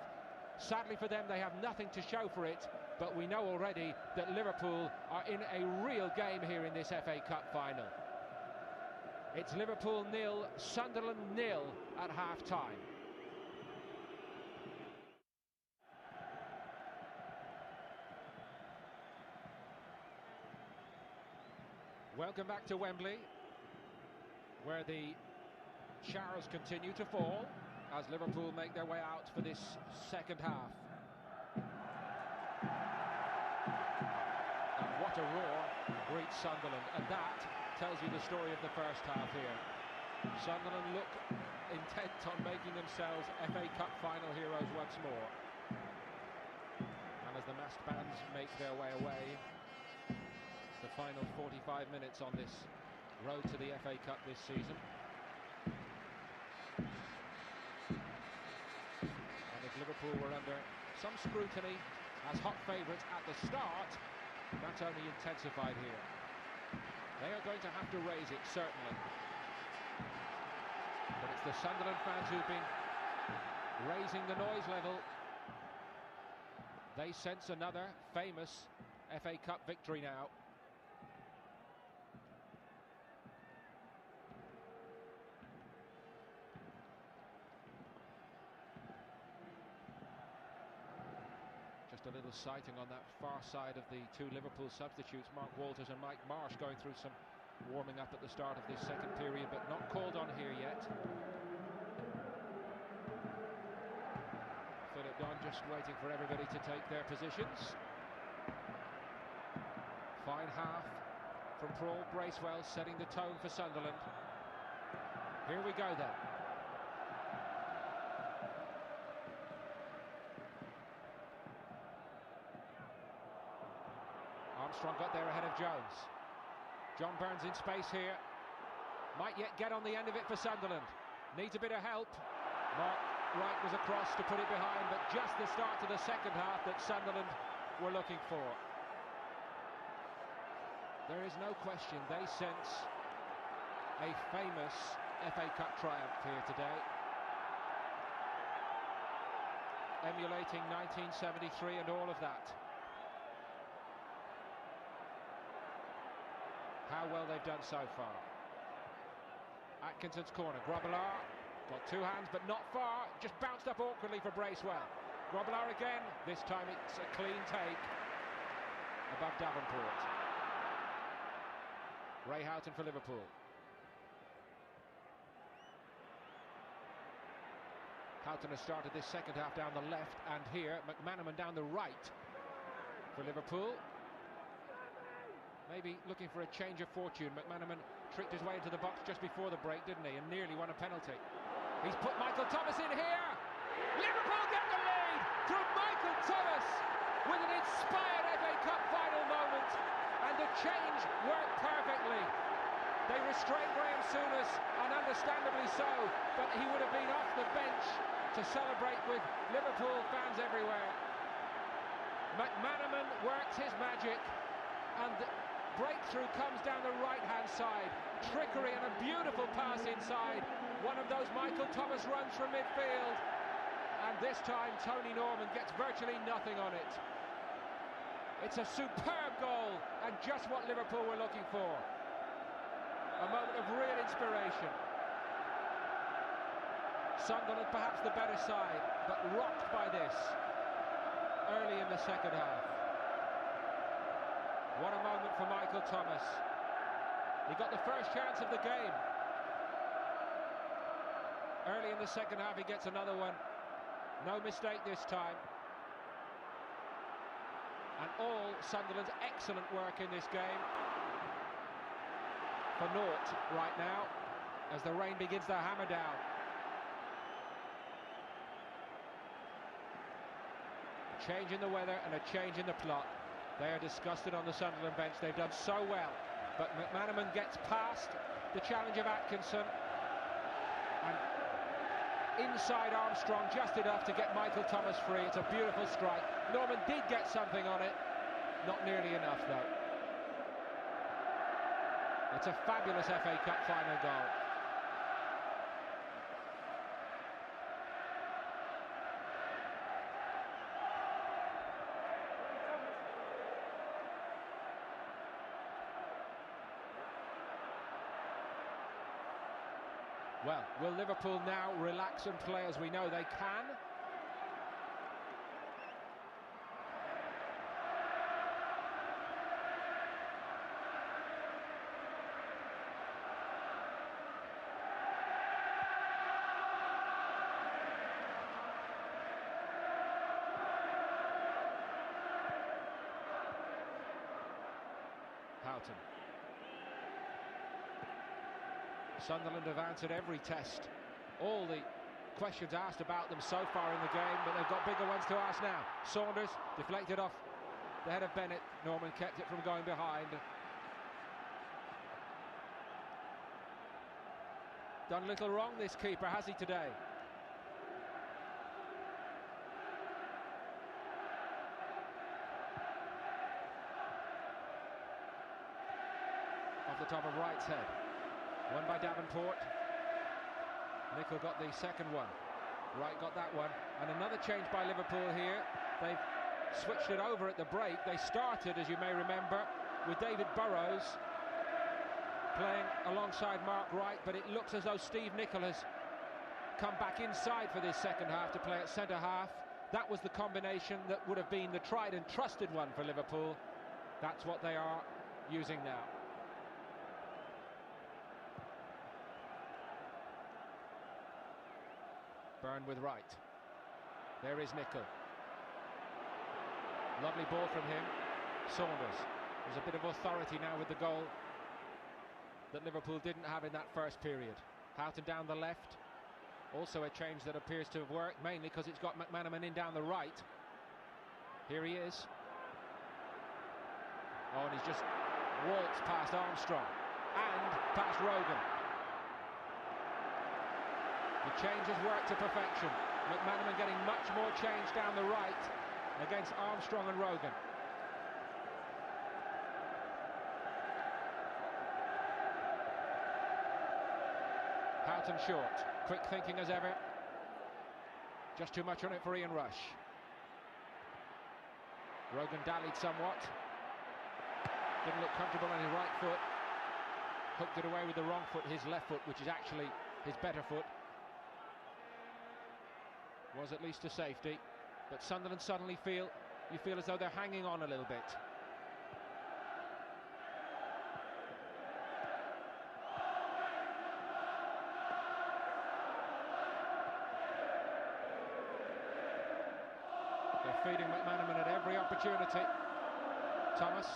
S1: Sadly for them, they have nothing to show for it, but we know already that Liverpool are in a real game here in this FA Cup final. It's Liverpool 0, Sunderland 0 at half-time. Welcome back to Wembley, where the showers continue to fall as Liverpool make their way out for this second half. And what a roar greets Sunderland, and that tells you the story of the first half here. Sunderland look intent on making themselves FA Cup final heroes once more. And as the massed bands make their way away, the final 45 minutes on this road to the FA Cup this season. And if Liverpool were under some scrutiny as hot favourites at the start, that's only intensified here. They are going to have to raise it, certainly. But it's the Sunderland fans who've been raising the noise level. They sense another famous FA Cup victory now. Just a little sighting on that far side of the two Liverpool substitutes, Mark Walters and Mike Marsh, going through some warming up at the start of this second period, but not called on here yet. Philip Dunn just waiting for everybody to take their positions. Fine half from Paul Bracewell, setting the tone for Sunderland. Here we go then. Armstrong got there ahead of Jones. John Burns in space here. Might yet get on the end of it for Sunderland. Needs a bit of help. Mark Wright was across to put it behind, but just the start to the second half that Sunderland were looking for. There is no question they sense a famous FA Cup triumph here today. Emulating 1973 and all of that. How well they've done so far. Atkinson's corner, Grobbelaar got two hands but not far, just bounced up awkwardly for Bracewell. Grobbelaar again, this time it's a clean take above Davenport. Ray Houghton for Liverpool. Houghton has started this second half down the left, and here McManaman down the right for Liverpool. Maybe looking for a change of fortune. McManaman tricked his way into the box just before the break, didn't he? And nearly won a penalty. He's put Michael Thomas in here. Liverpool get the lead through Michael Thomas with an inspired FA Cup final moment. And the change worked perfectly. They restrained Graham Souness, and understandably so, but he would have been off the bench to celebrate with Liverpool fans everywhere. McManaman works his magic, and breakthrough comes down the right-hand side. Trickery and a beautiful pass inside. One of those Michael Thomas runs from midfield. And this time Tony Norman gets virtually nothing on it. It's a superb goal, and just what Liverpool were looking for. A moment of real inspiration. Sunderland perhaps the better side, but rocked by this early in the second half. What a moment for Michael Thomas. He got the first chance of the game. Early in the second half he gets another one. No mistake this time. And all Sunderland's excellent work in this game for naught right now as the rain begins to hammer down. A change in the weather and a change in the plot. They are disgusted on the Sunderland bench. They've done so well, but McManaman gets past the challenge of Atkinson, and inside Armstrong just enough to get Michael Thomas free. It's a beautiful strike. Norman did get something on it, not nearly enough though. It's a fabulous FA Cup final goal. Well, will Liverpool now relax and play as we know they can? Houghton. Sunderland have answered every test, all the questions asked about them so far in the game, but they've got bigger ones to ask now. Saunders deflected off the head of Bennett. Norman kept it from going behind. Done little wrong, this keeper, has he today? Off the top of Wright's head. One by Davenport. Nicol got the second one. Wright got that one. And another change by Liverpool here. They've switched it over at the break. They started, as you may remember, with David Burrows playing alongside Mark Wright, but it looks as though Steve Nicol has come back inside for this second half to play at centre half. That was the combination that would have been the tried and trusted one for Liverpool. That's what they are using now. Byrne with Wright. There is Nicol. Lovely ball from him. Saunders. There's a bit of authority now with the goal that Liverpool didn't have in that first period. Houghton down the left. Also a change that appears to have worked, mainly because it's got McManaman in down the right. Here he is. Oh, and he's just waltzed past Armstrong and past Rogan. The change has worked to perfection. McManaman getting much more change down the right against Armstrong and Rogan. Houghton short. Quick thinking as ever. Just too much on it for Ian Rush. Rogan dallied somewhat. Didn't look comfortable on his right foot. Hooked it away with the wrong foot, his left foot, which is actually his better foot. Was at least a safety, but Sunderland suddenly feel as though they're hanging on a little bit. They're feeding McManaman at every opportunity. Thomas.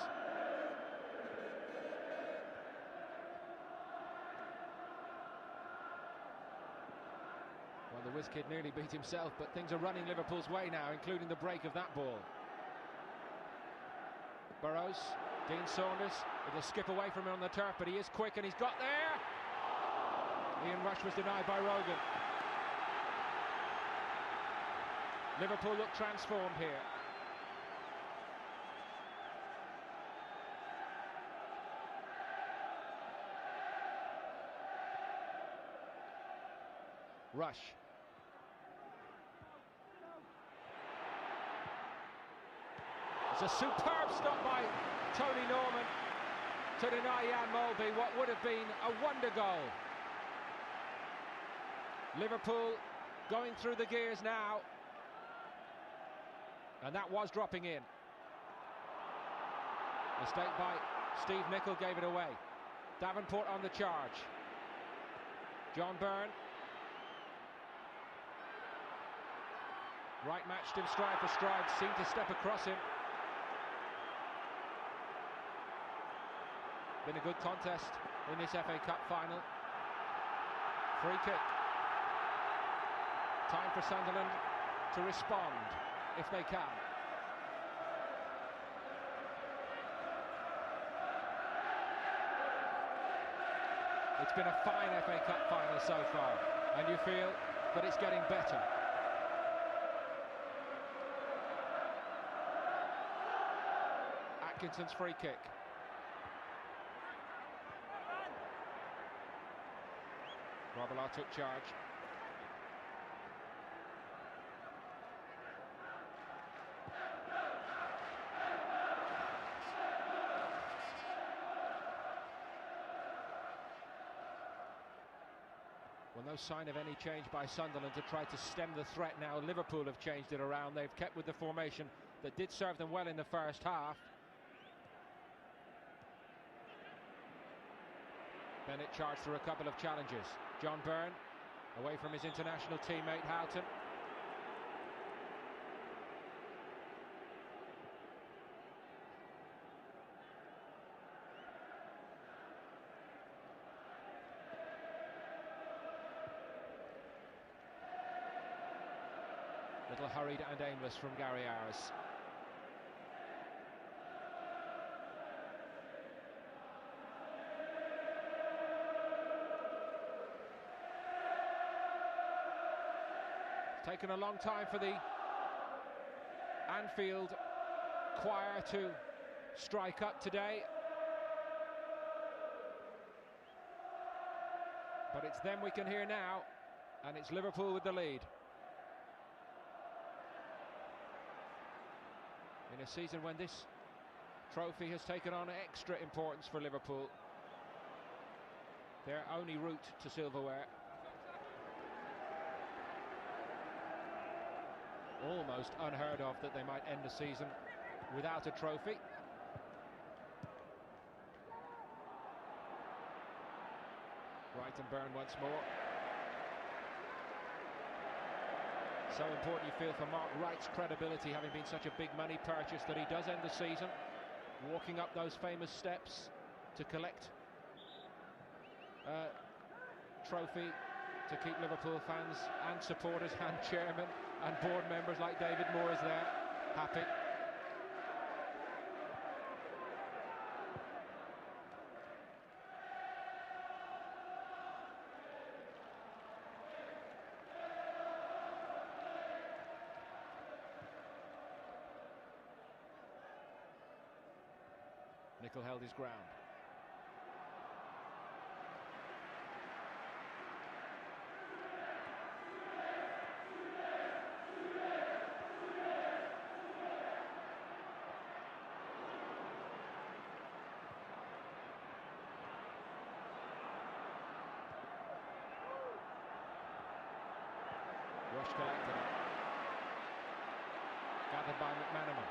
S1: Well, the whiz kid nearly beat himself, but things are running Liverpool's way now, including the break of that ball. Burrows, Dean Saunders, it'll skip away from him on the turf, but he is quick and he's got there. Ian Rush was denied by Rogan. Liverpool look transformed here. Rush. It's a superb stop by Tony Norman to deny Jan Molby what would have been a wonder goal. Liverpool going through the gears now, and that was dropping in. Mistake by Steve Nicol gave it away. Davenport on the charge. John Byrne. Wright matched him stride for stride, seemed to step across him. Been a good contest in this FA Cup final. Free kick. Time for Sunderland to respond, if they can. It's been a fine FA Cup final so far, and you feel that it's getting better. Atkinson's free kick. Robillard took charge. Well, no sign of any change by Sunderland to try to stem the threat now. Liverpool have changed it around. They've kept with the formation that did serve them well in the first half. Bennett charged through a couple of challenges. John Byrne away from his international teammate Houghton. Little hurried and aimless from Gary Ayres. It's taken a long time for the Anfield choir to strike up today. But it's them we can hear now, and it's Liverpool with the lead. In a season when this trophy has taken on extra importance for Liverpool, their only route to silverware. Almost unheard of that they might end the season without a trophy. Wright and Byrne once more. So important, you feel, for Mark Wright's credibility, having been such a big money purchase, that he does end the season walking up those famous steps to collect a trophy to keep Liverpool fans and supporters and chairmen and board members like David Moore is there happy. Nicol held his ground. Rush collected it. Gathered by McManaman.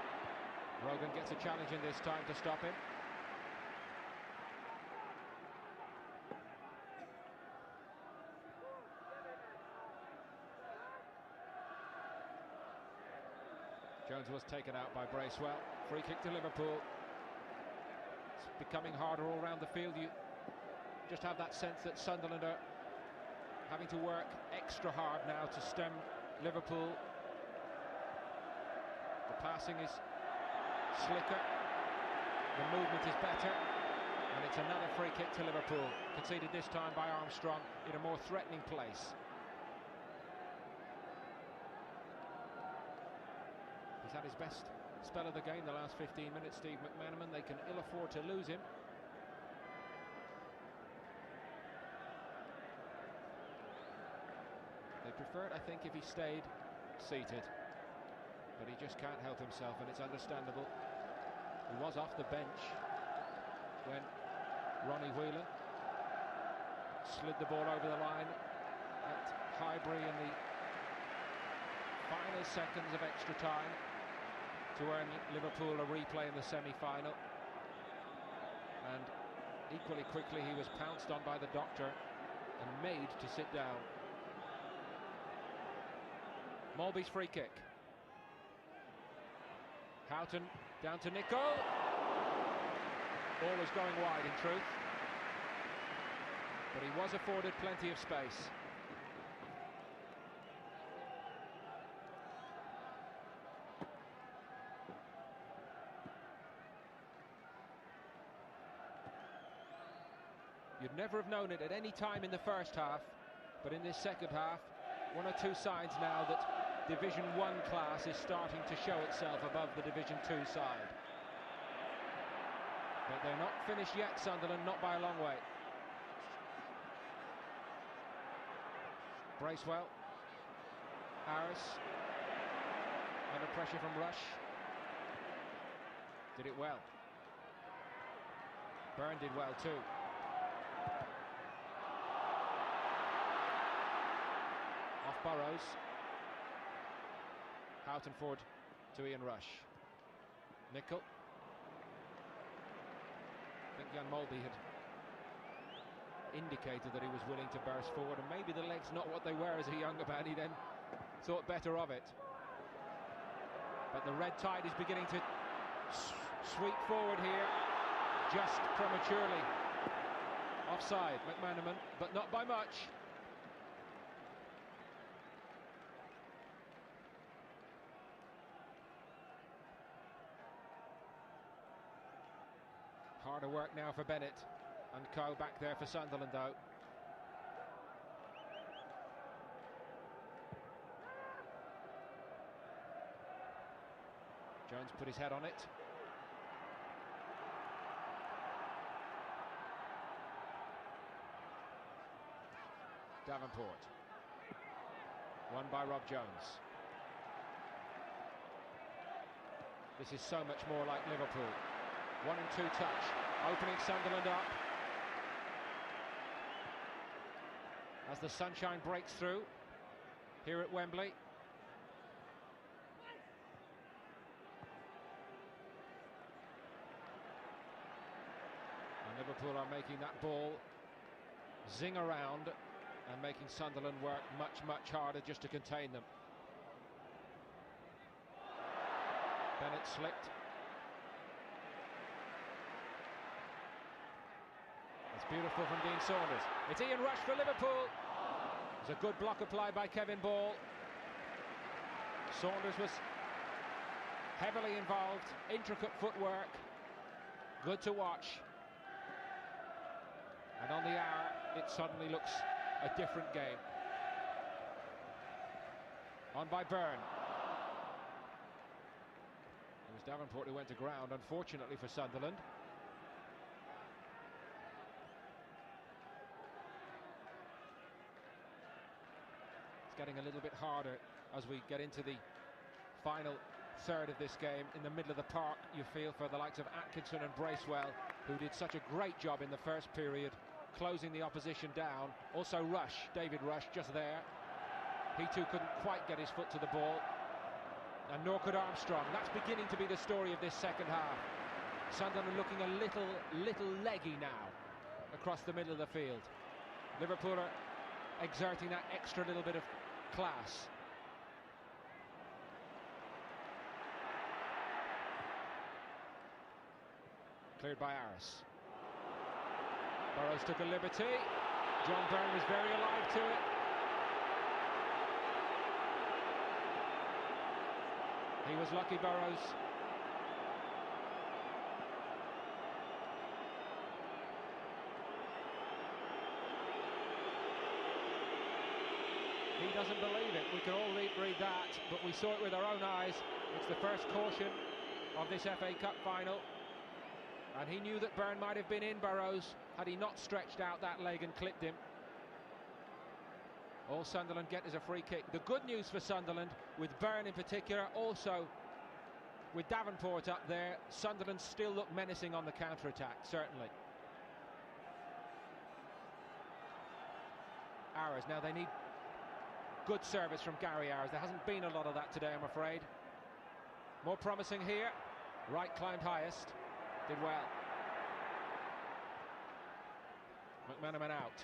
S1: Rogan gets a challenge in this time to stop him. Jones was taken out by Bracewell. Free kick to Liverpool. It's becoming harder all around the field. You just have that sense that Sunderland are having to work extra hard now to stem Liverpool. The passing is slicker, the movement is better, and it's another free kick to Liverpool, conceded this time by Armstrong in a more threatening place. He's had his best spell of the game the last 15 minutes, Steve McManaman. They can ill afford to lose him. They prefer it, I think, if he stayed seated, but he just can't help himself, and it's understandable. He was off the bench when Ronnie Whelan slid the ball over the line at Highbury in the final seconds of extra time to earn Liverpool a replay in the semi-final, and equally quickly he was pounced on by the doctor and made to sit down. Mulby's free kick. Houghton down to Nicol. Ball was going wide in truth, but he was afforded plenty of space. You'd never have known it at any time in the first half, but in this second half, one or two signs now that Division 1 class is starting to show itself above the Division 2 side. But they're not finished yet, Sunderland, not by a long way. Bracewell. Ayres. Under pressure from Rush. Did it well. Byrne did well too. Burrows. Houghton forward to Ian Rush. Nicol. I think Jan Molby had indicated that he was willing to burst forward, and maybe the legs not what they were as a younger man. He then thought better of it. But the red tide is beginning to sweep forward here, just prematurely. Offside, McManaman, but not by much. Harder work now for Bennett and Co. back there for Sunderland, though. Jones put his head on it. Davenport. Won by Rob Jones. This is so much more like Liverpool. 1 and 2 touch, opening Sunderland up. As the sunshine breaks through here at Wembley. And Liverpool are making that ball zing around and making Sunderland work much, much harder just to contain them. Bennett slipped. It's beautiful from Dean Saunders. It's Ian Rush for Liverpool. There's a good block applied by Kevin Ball. Saunders was heavily involved, intricate footwork, good to watch. And on the hour, it suddenly looks a different game. On by Byrne. It was Davenport who went to ground, unfortunately for Sunderland. It's getting a little bit harder as we get into the final third of this game. In the middle of the park, you feel for the likes of Atkinson and Bracewell, who did such a great job in the first period, closing the opposition down. Also Rush, David Rush, just there. He too couldn't quite get his foot to the ball. And nor could Armstrong. That's beginning to be the story of this second half. Sunderland looking a little leggy now across the middle of the field. Liverpool are exerting that extra little bit of class. Cleared by Aris. Burrows took a liberty. John Byrne was very alive to it. He was lucky, Burrows. He doesn't believe it. We can all read that, but we saw it with our own eyes. It's the first caution of this FA Cup final. And he knew that Byrne might have been in, Burrows, had he not stretched out that leg and clipped him. All Sunderland get is a free kick. The good news for Sunderland, with Byrne in particular, also with Davenport up there, Sunderland still look menacing on the counter-attack, certainly. Ayres, now they need good service from Gary Ayres. There hasn't been a lot of that today, I'm afraid. More promising here. Wright climbed highest. Did well. McManaman out.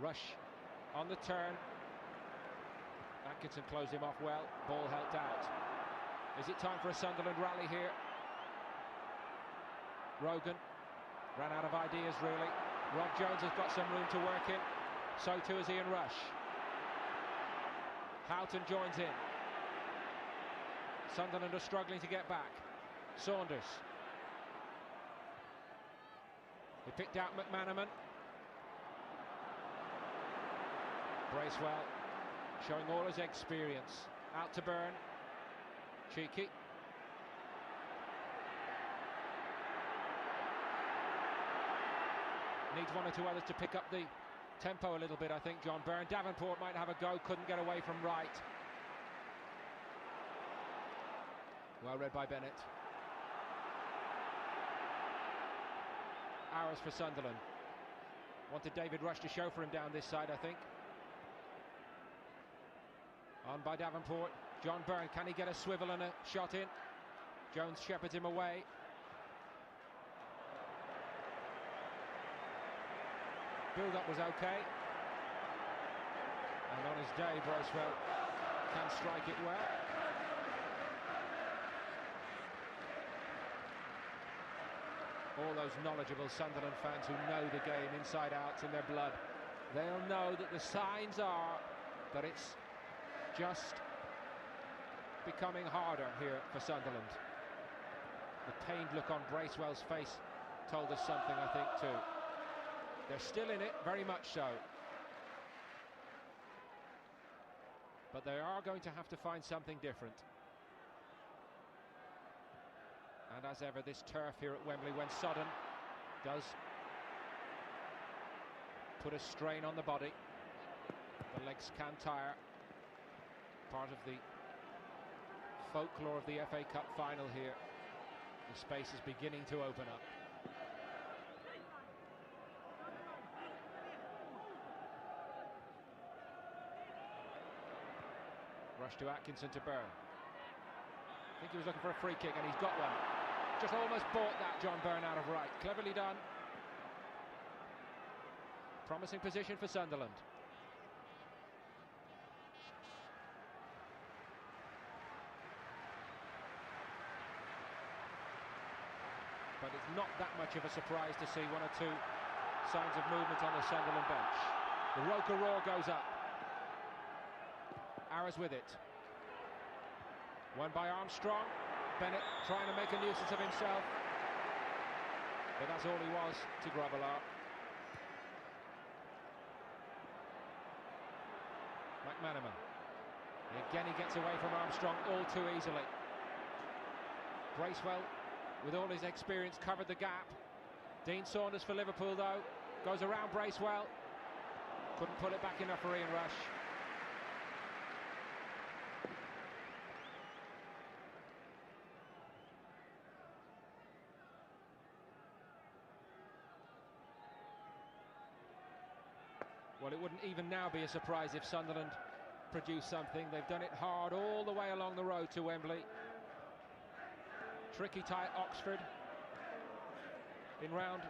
S1: Rush on the turn. Atkinson closed him off well. Ball helped out. Is it time for a Sunderland rally here? Rogan ran out of ideas, really. Rob Jones has got some room to work in. So too has Ian Rush. Houghton joins in. Sunderland are struggling to get back. Saunders. He picked out McManaman. Bracewell showing all his experience. Out to Byrne. Cheeky. Needs one or two others to pick up the tempo a little bit, I think, John Byrne. Davenport might have a go, couldn't get away from Wright. Well read by Bennett. Hours for Sunderland. Wanted David Rush to chauffeur him down this side, I think. On by Davenport. John Byrne, can he get a swivel and a shot in? Jones shepherds him away. Build-up was okay. And on his day, Bracewell can strike it well. All those knowledgeable Sunderland fans who know the game inside out in their blood, they'll know that the signs are that it's just becoming harder here for Sunderland. The pained look on Bracewell's face told us something, I think, too. They're still in it, very much so. But they are going to have to find something different. And as ever, this turf here at Wembley, when sodden, does put a strain on the body. The legs can tire. Part of the folklore of the FA Cup final here. The space is beginning to open up. Rush to Atkinson to Byrne. I think he was looking for a free kick and he's got one. Just almost bought that, John Byrne, out of right. Cleverly done. Promising position for Sunderland. But it's not that much of a surprise to see one or two signs of movement on the Sunderland bench. The Roker roar goes up. Arras with it. One by Armstrong. Bennett trying to make a nuisance of himself. But that's all he was to Grobbelaar. McManaman. Again he gets away from Armstrong all too easily. Bracewell, with all his experience, covered the gap. Dean Saunders for Liverpool though. Goes around Bracewell. Couldn't pull it back enough for Ian Rush. Well, it wouldn't even now be a surprise if Sunderland produced something. They've done it hard all the way along the road to Wembley. Tricky tight Oxford in round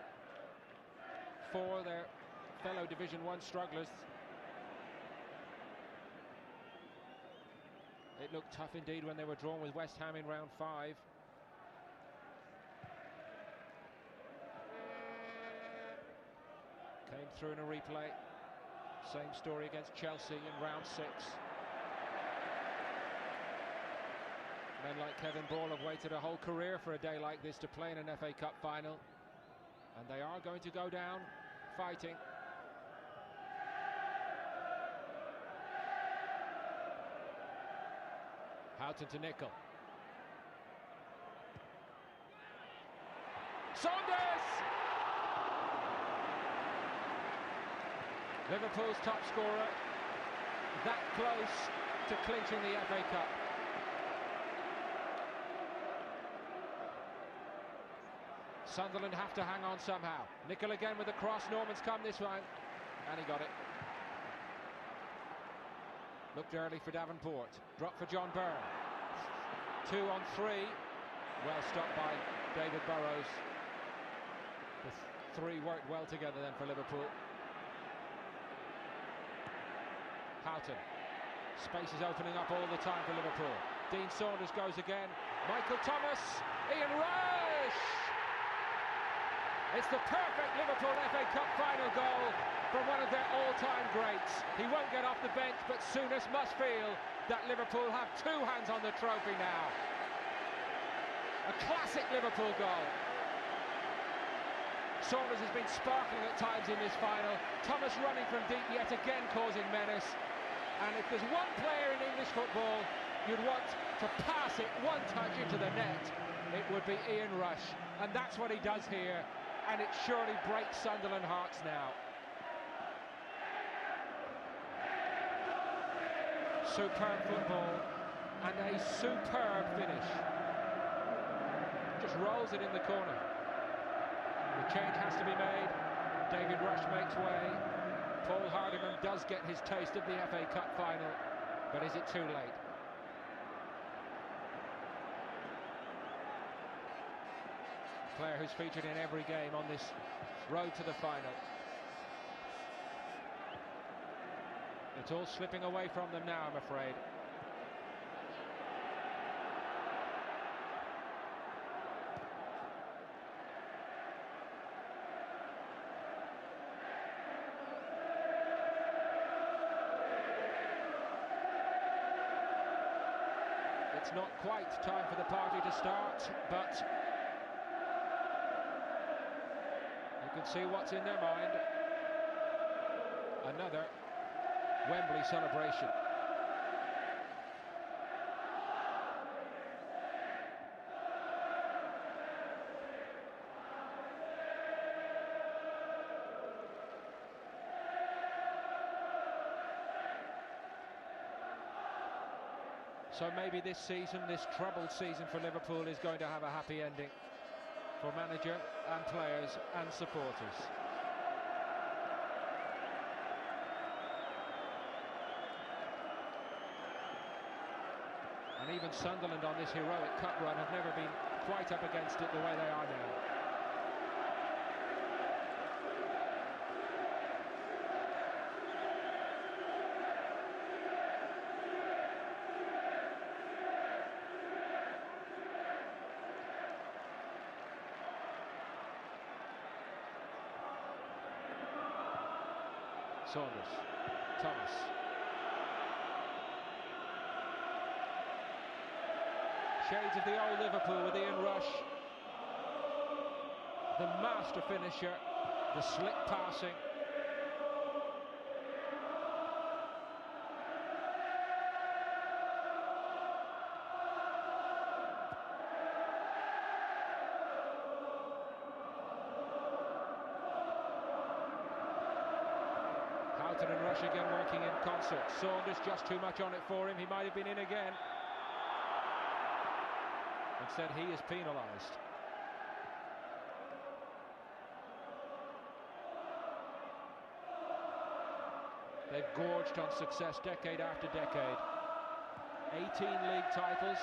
S1: 4, their fellow Division 1 strugglers. It looked tough indeed when they were drawn with West Ham in round 5. Came through in a replay. Same story against Chelsea in round 6. Men like Kevin Ball have waited a whole career for a day like this to play in an FA Cup final. And they are going to go down fighting. Houghton to Nicol. Saunders! Liverpool's top scorer, that close to clinching the FA Cup. Sunderland have to hang on somehow. Nicol again with the cross. Norman's come this one, and he got it. Looked early for Davenport. Drop for John Byrne. 2 on 3. Well stopped by David Burrows. The 3 worked well together then for Liverpool. Houghton. Space is opening up all the time for Liverpool. Dean Saunders goes again. Michael Thomas. Ian Rush! It's the perfect Liverpool FA Cup final goal from one of their all-time greats. He won't get off the bench, but Souness must feel that Liverpool have 2 hands on the trophy now. A classic Liverpool goal. Saunders has been sparkling at times in this final. Thomas running from deep, yet again causing menace. And if there's one player in English football you'd want to pass it one touch into the net, it would be Ian Rush. And that's what he does here. And it surely breaks Sunderland hearts now. Superb football and a superb finish. Just rolls it in the corner. The change has to be made. David Rush makes way. Paul Hardiman does get his taste of the FA Cup final. But is it too late? Player who's featured in every game on this road to the final. It's all slipping away from them now, I'm afraid. It's not quite time for the party to start, but you can see what's in their mind. Another Wembley celebration. So maybe this season, this troubled season for Liverpool, is going to have a happy ending for manager and players and supporters. And even Sunderland on this heroic cup run have never been quite up against it the way they are now. Saunders, Thomas. Shades of the old Liverpool with Ian Rush. The master finisher, the slick passing. And Rush again working in concert. Saunders just too much on it for him. He might have been in again. Instead, he is penalised. They've gorged on success decade after decade. 18 league titles.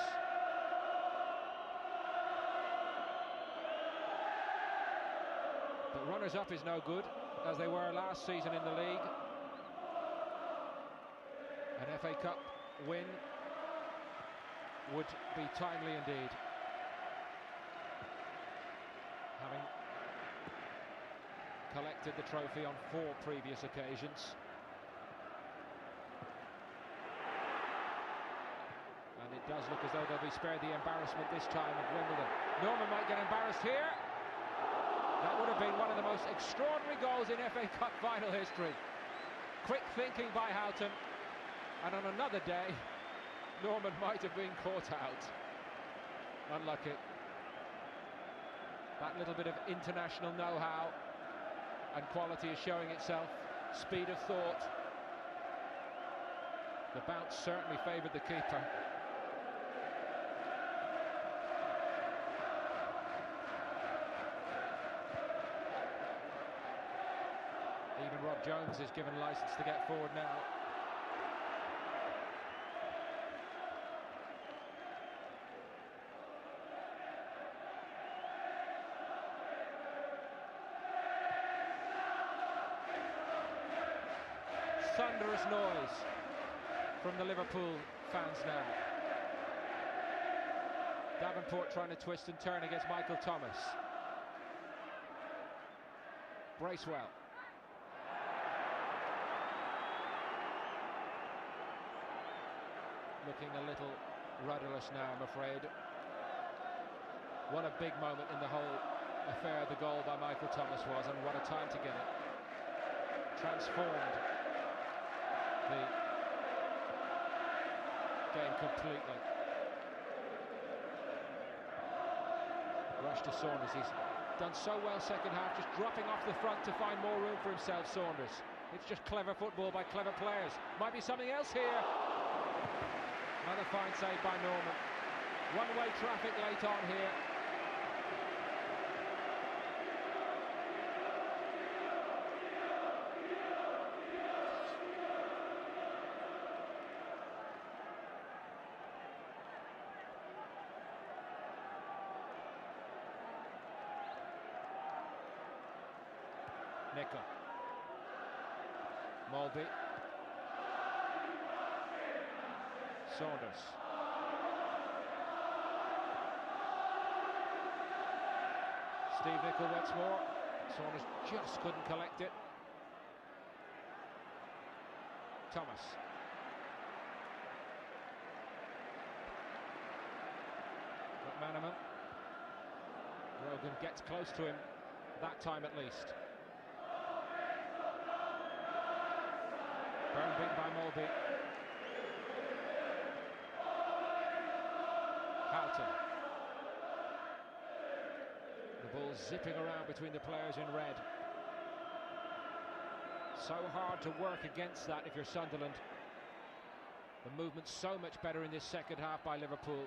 S1: But runners-up is no good, as they were last season in the league. An FA Cup win would be timely indeed, having collected the trophy on 4 previous occasions. And it does look as though they'll be spared the embarrassment this time of Wimbledon. Norman might get embarrassed here. That would have been one of the most extraordinary goals in FA Cup final history. Quick thinking by Houghton. And on another day, Norman might have been caught out. Unlucky. That little bit of international know-how and quality is showing itself. Speed of thought. The bounce certainly favoured the keeper. Even Rob Jones is given licence to get forward now. Thunderous noise from the Liverpool fans now. Davenport trying to twist and turn against Michael Thomas. Bracewell. Looking a little rudderless now, I'm afraid. What a big moment in the whole affair the goal by Michael Thomas was, and what a time to get it. Transformed the game completely. Rush to Saunders. He's done so well second half, just dropping off the front to find more room for himself, Saunders. It's just clever football by clever players. Might be something else here. Another fine save by Norman. One-way traffic late on here. Nickel. Mulby. Saunders. Steve Nickel once more. Saunders just couldn't collect it. Thomas. McManaman. Rogan gets close to him, that time at least. Burned big by Mulby. Houghton. The ball zipping around between the players in red. So hard to work against that if you're Sunderland. The movement's so much better in this second half by Liverpool.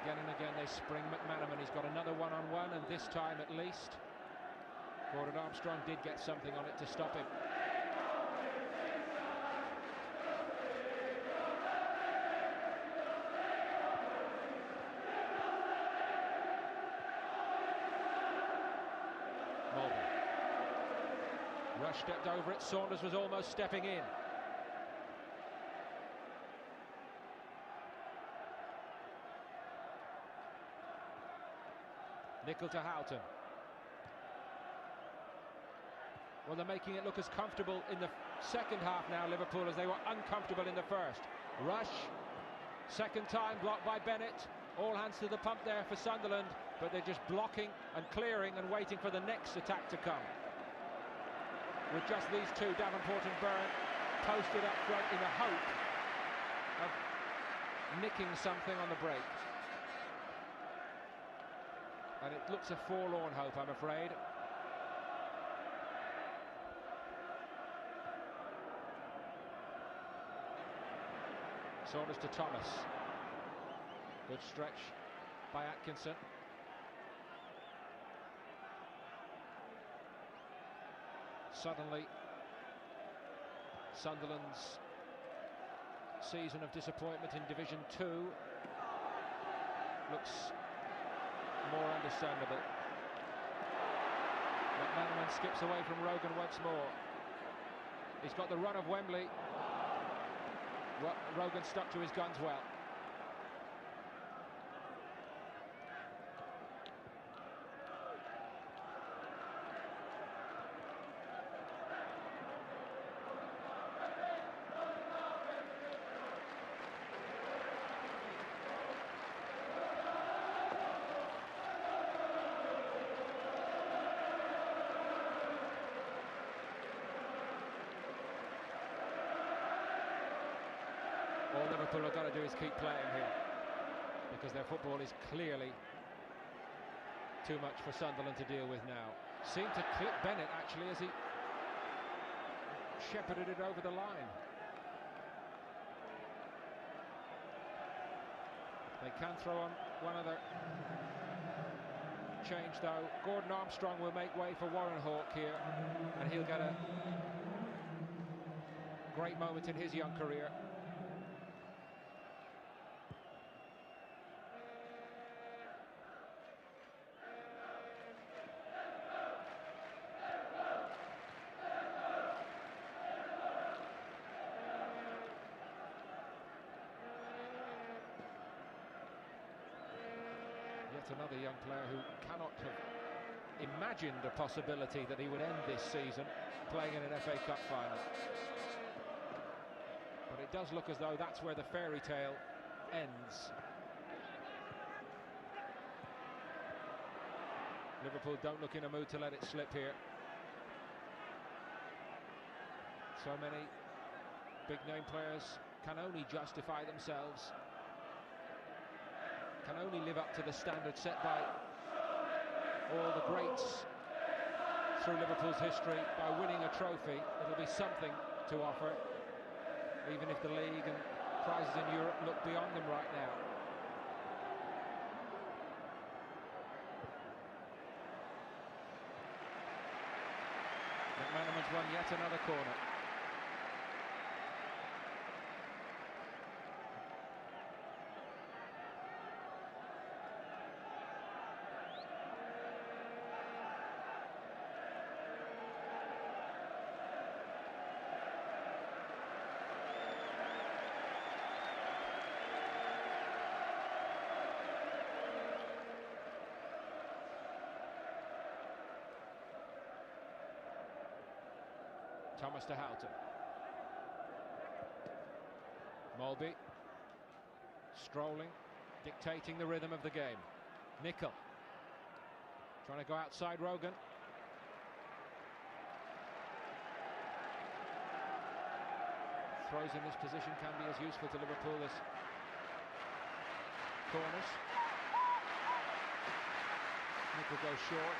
S1: And again they spring McManaman. He's got another one-on-one, and this time at least Gordon Armstrong did get something on it to stop him. Mulby. Rush stepped over it. Saunders was almost stepping in. Nickel to Houghton. Well, they're making it look as comfortable in the second half now, Liverpool, as they were uncomfortable in the first. Rush, second time blocked by Bennett. All hands to the pump there for Sunderland, but they're just blocking and clearing and waiting for the next attack to come. With just these two, Davenport and Byrne, posted up front in the hope of nicking something on the break. And it looks a forlorn hope, I'm afraid. Saunders to Thomas. Good stretch by Atkinson. Suddenly, Sunderland's season of disappointment in Division 2 looks more understandable. McManaman skips away from Rogan once more. He's got the run of Wembley. Rogan stuck to his guns well. All Liverpool have got to do is keep playing here, because their football is clearly too much for Sunderland to deal with now. Seemed to clip Bennett actually as he shepherded it over the line. They can throw on one other change though. Gordon Armstrong will make way for Warren Hawke here, and he'll get a great moment in his young career. Yet another young player who cannot have imagined a possibility that he would end this season playing in an FA Cup final. But it does look as though that's where the fairy tale ends. Liverpool don't look in a mood to let it slip here. So many big-name players can only justify themselves, can only live up to the standard set by all the greats through Liverpool's history by winning a trophy. It'll be something to offer, even if the league and prizes in Europe look beyond them right now. McManaman's won yet another corner. Thomas to Houghton. Mulby. Strolling, dictating the rhythm of the game. Nicol. Trying to go outside Rogan. Throws in this position can be as useful to Liverpool as corners. Nicol goes short.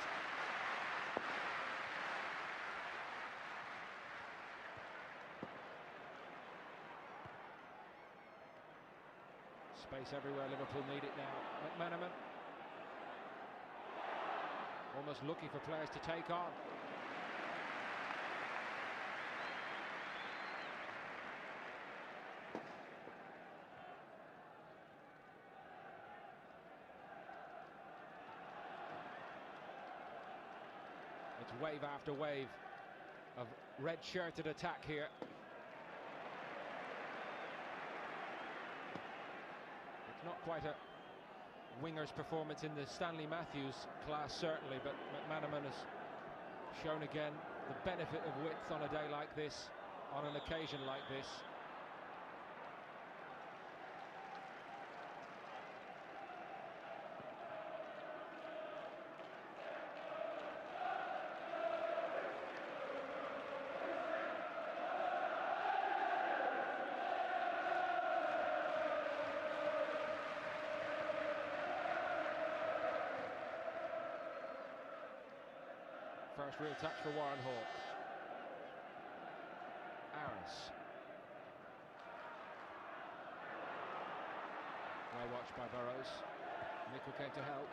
S1: Space everywhere, Liverpool need it now. McManaman almost looking for players to take on. It's wave after wave of red-shirted attack here. Not quite a winger's performance in the Stanley Matthews class, certainly, but McManaman has shown again the benefit of width on a day like this, on an occasion like this. First real touch for Warren Hawke. Aris. Well watched by Burrows. Nicol came to help.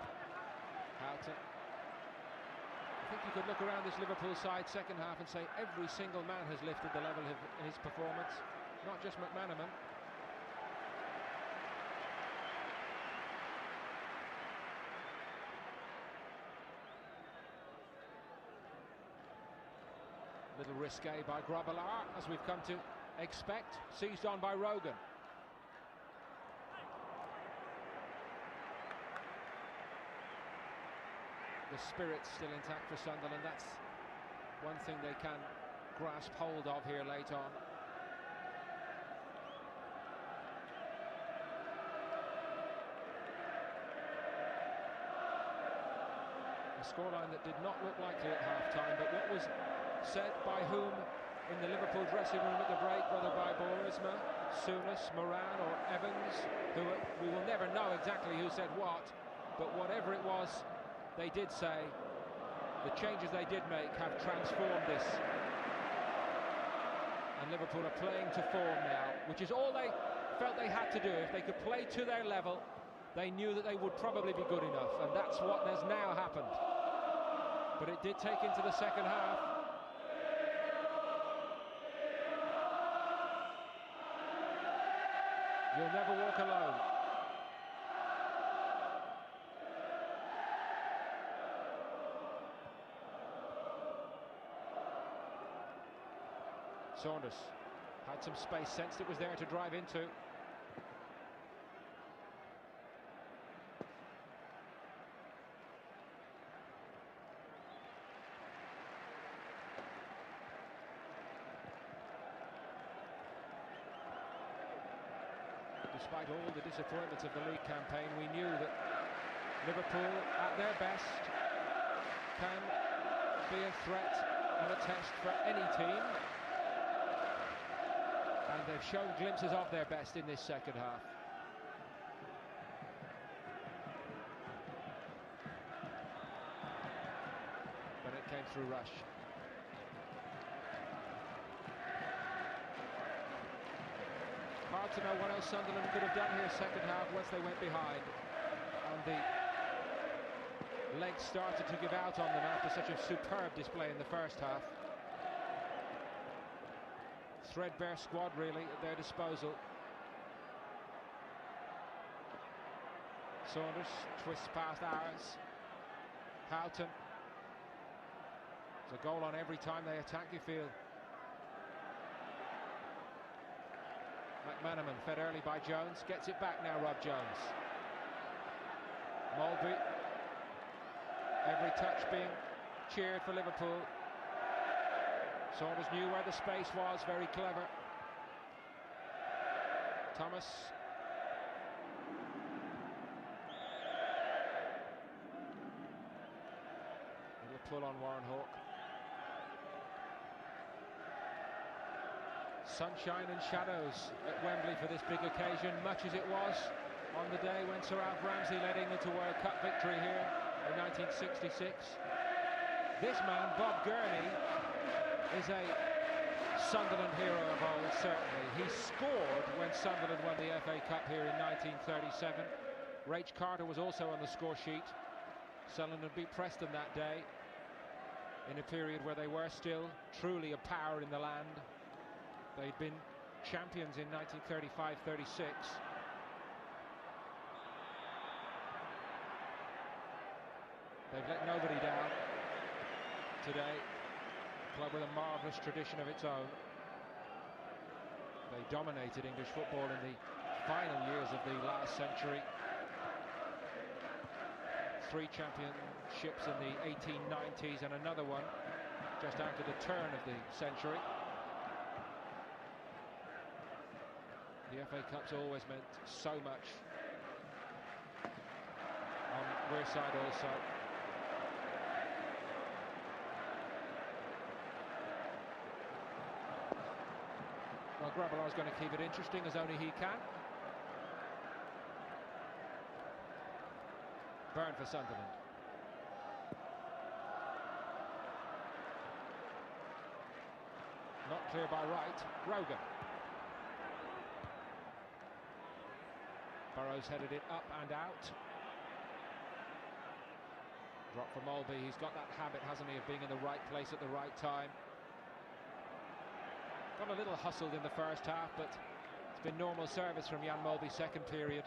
S1: Houghton. I think you could look around this Liverpool side second half and say every single man has lifted the level of his performance, not just McManaman. Little risque by Grobbelaar, as we've come to expect. Seized on by Rogan. The spirit's still intact for Sunderland. That's one thing they can grasp hold of here late on. A scoreline that did not look likely at half-time, but what was said by whom in the Liverpool dressing room at the break, whether by Borisma, Souness, Moran or Evans, who we will never know exactly who said what, but whatever it was, they did say the changes they did make have transformed this. And Liverpool are playing to form now, which is all they felt they had to do. If they could play to their level, they knew that they would probably be good enough, and that's what has now happened. But it did take into the second half. You'll never walk alone. Saunders had some space, sensed it was there to drive into. Despite all the disappointments of the league campaign, we knew that Liverpool, at their best, can be a threat and a test for any team. And they've shown glimpses of their best in this second half. But it came through Rush. Hard to know what else Sunderland could have done here second half once they went behind. And the legs started to give out on them after such a superb display in the first half. Threadbare squad really at their disposal. Saunders twists past Aris. Houghton. It's a goal on every time they attack, you feel. McManaman fed early by Jones, gets it back now, Rob Jones. Mulby. Every touch being cheered for Liverpool. Saunders knew where the space was, very clever. Thomas. Little pull on Warren Hawke. Sunshine and shadows at Wembley for this big occasion, much as it was on the day when Sir Alf Ramsey led England to World Cup victory here in 1966. This man, Bob Gurney, is a Sunderland hero of old, certainly. He scored when Sunderland won the FA Cup here in 1937. Rach Carter was also on the score sheet. Sunderland beat Preston that day in a period where they were still truly a power in the land. They'd been champions in 1935-36. They've let nobody down today. A club with a marvellous tradition of its own. They dominated English football in the final years of the last century. 3 championships in the 1890s and another one just after the turn of the century. The FA Cup's always meant so much. On Wearside also. Well, Grobbelaar's going to keep it interesting as only he can. Byrne for Sunderland. Not clear by right. Rogan. Burrows headed it up and out. Drop for Mulby. He's got that habit, hasn't he, of being in the right place at the right time. Got a little hustled in the first half, but it's been normal service from Jan Mulby second period.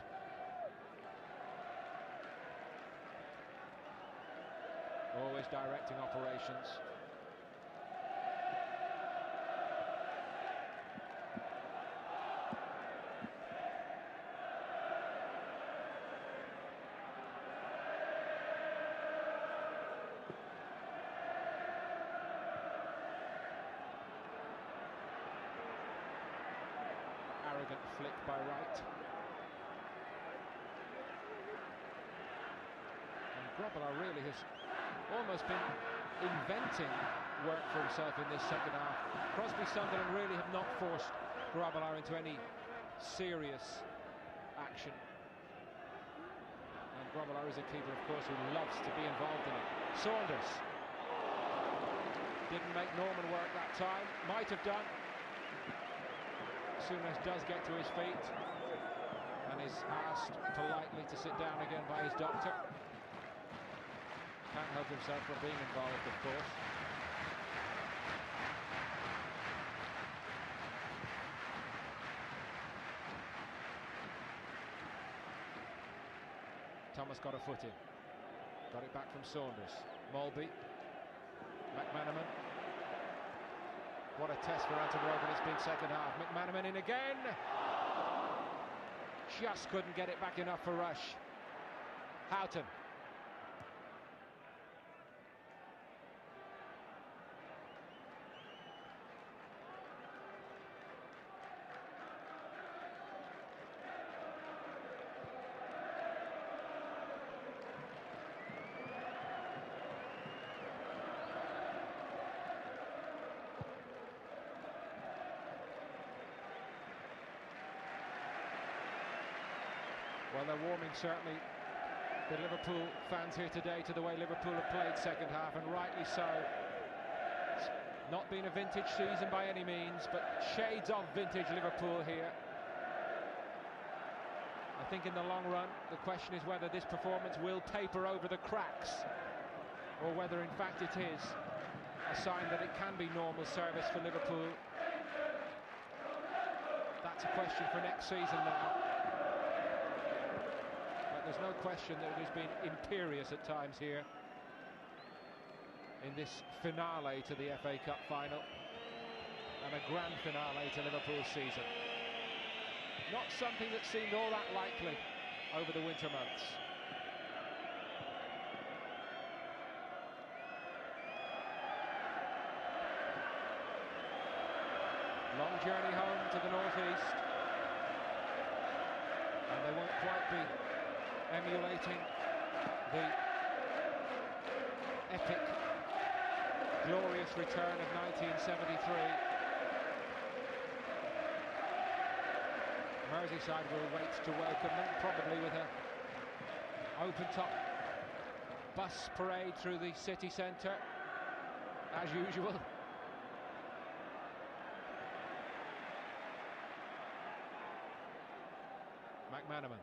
S1: Always directing operations. Arrogant flick by right. And Grobbelaar really has almost been inventing work for himself in this second half. Crosby Sunderland really have not forced Grobbelaar into any serious action. And Grobbelaar is a keeper, of course, who loves to be involved in it. Saunders didn't make Norman work that time. Might have done. Souness does get to his feet and is asked politely to sit down again by his doctor. Can't help himself from being involved, of course. Thomas got a foot in. Got it back from Saunders. Mulby. McManaman. What a test for Anton Rogan it's been second half. McManaman in again. Just couldn't get it back enough for Rush. Houghton. Well, they're warming, certainly, the Liverpool fans here today to the way Liverpool have played second half, and rightly so. It's not been a vintage season by any means, but shades of vintage Liverpool here. I think in the long run, the question is whether this performance will paper over the cracks, or whether in fact it is a sign that it can be normal service for Liverpool. That's a question for next season now. There's no question that it has been imperious at times here in this finale to the FA Cup final and a grand finale to Liverpool's season. Not something that seemed all that likely over the winter months. Long journey home to the northeast, and they won't quite be emulating the epic, glorious return of 1973. Merseyside will wait to welcome them, probably with an open-top bus parade through the city centre, as usual. McManaman.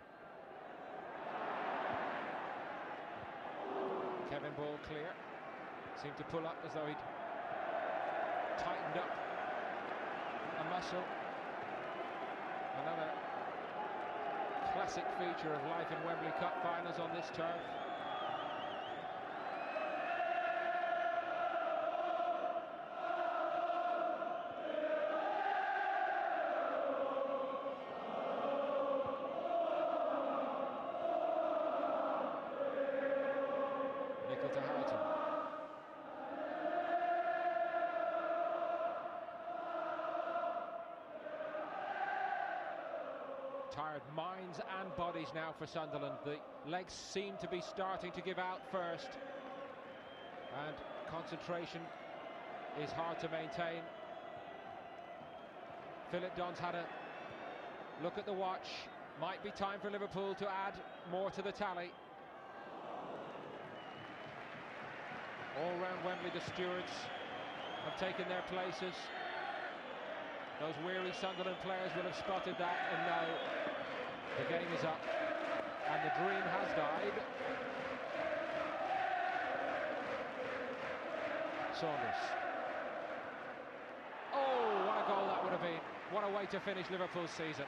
S1: Kevin Ball clear. Seemed to pull up as though he'd tightened up a muscle. Another classic feature of life in Wembley Cup finals on this turf. Tired minds and bodies now for Sunderland. The legs seem to be starting to give out first, and concentration is hard to maintain. Philip Don's had a look at the watch. Might be time for Liverpool to add more to the tally. All round Wembley, the stewards have taken their places. Those weary Sunderland players will have spotted that and know the game is up and the dream has died. Saunders. Oh, what a goal that would have been. What a way to finish Liverpool's season.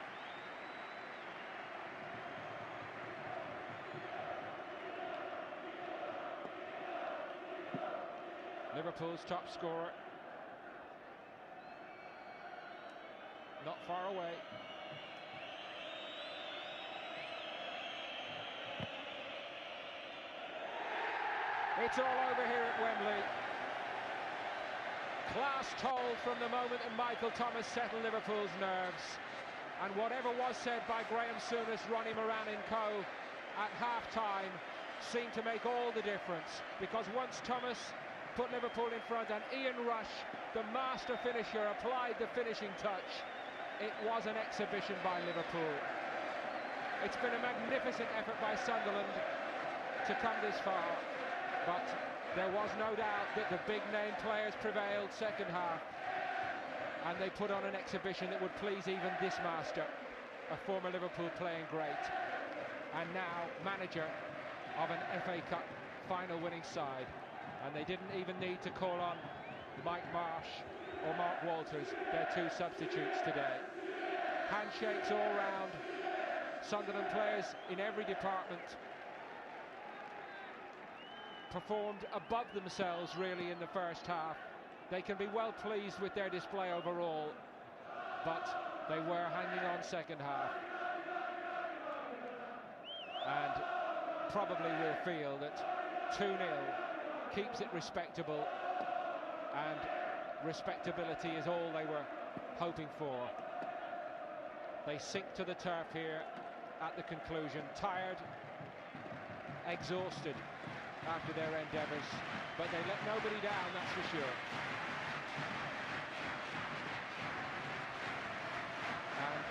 S1: Liverpool's top scorer. Not far away. It's all over here at Wembley. Class told from the moment that Michael Thomas settled Liverpool's nerves. And whatever was said by Graham Souness, Ronnie Moran and co at half-time seemed to make all the difference. Because once Thomas put Liverpool in front and Ian Rush, the master finisher, applied the finishing touch, it was an exhibition by Liverpool. It's been a magnificent effort by Sunderland to come this far, but there was no doubt that the big-name players prevailed second half, and they put on an exhibition that would please even this master, a former Liverpool playing great, and now manager of an FA Cup final winning side. And they didn't even need to call on Mike Marsh or Mark Walters, their two substitutes today. Handshakes all round. Sunderland players in every department performed above themselves really in the first half. They can be well pleased with their display overall, but they were hanging on second half, and probably will feel that 2-0 keeps it respectable, and respectability is all they were hoping for. They sink to the turf here at the conclusion, tired, exhausted after their endeavours, but they let nobody down, that's for sure. And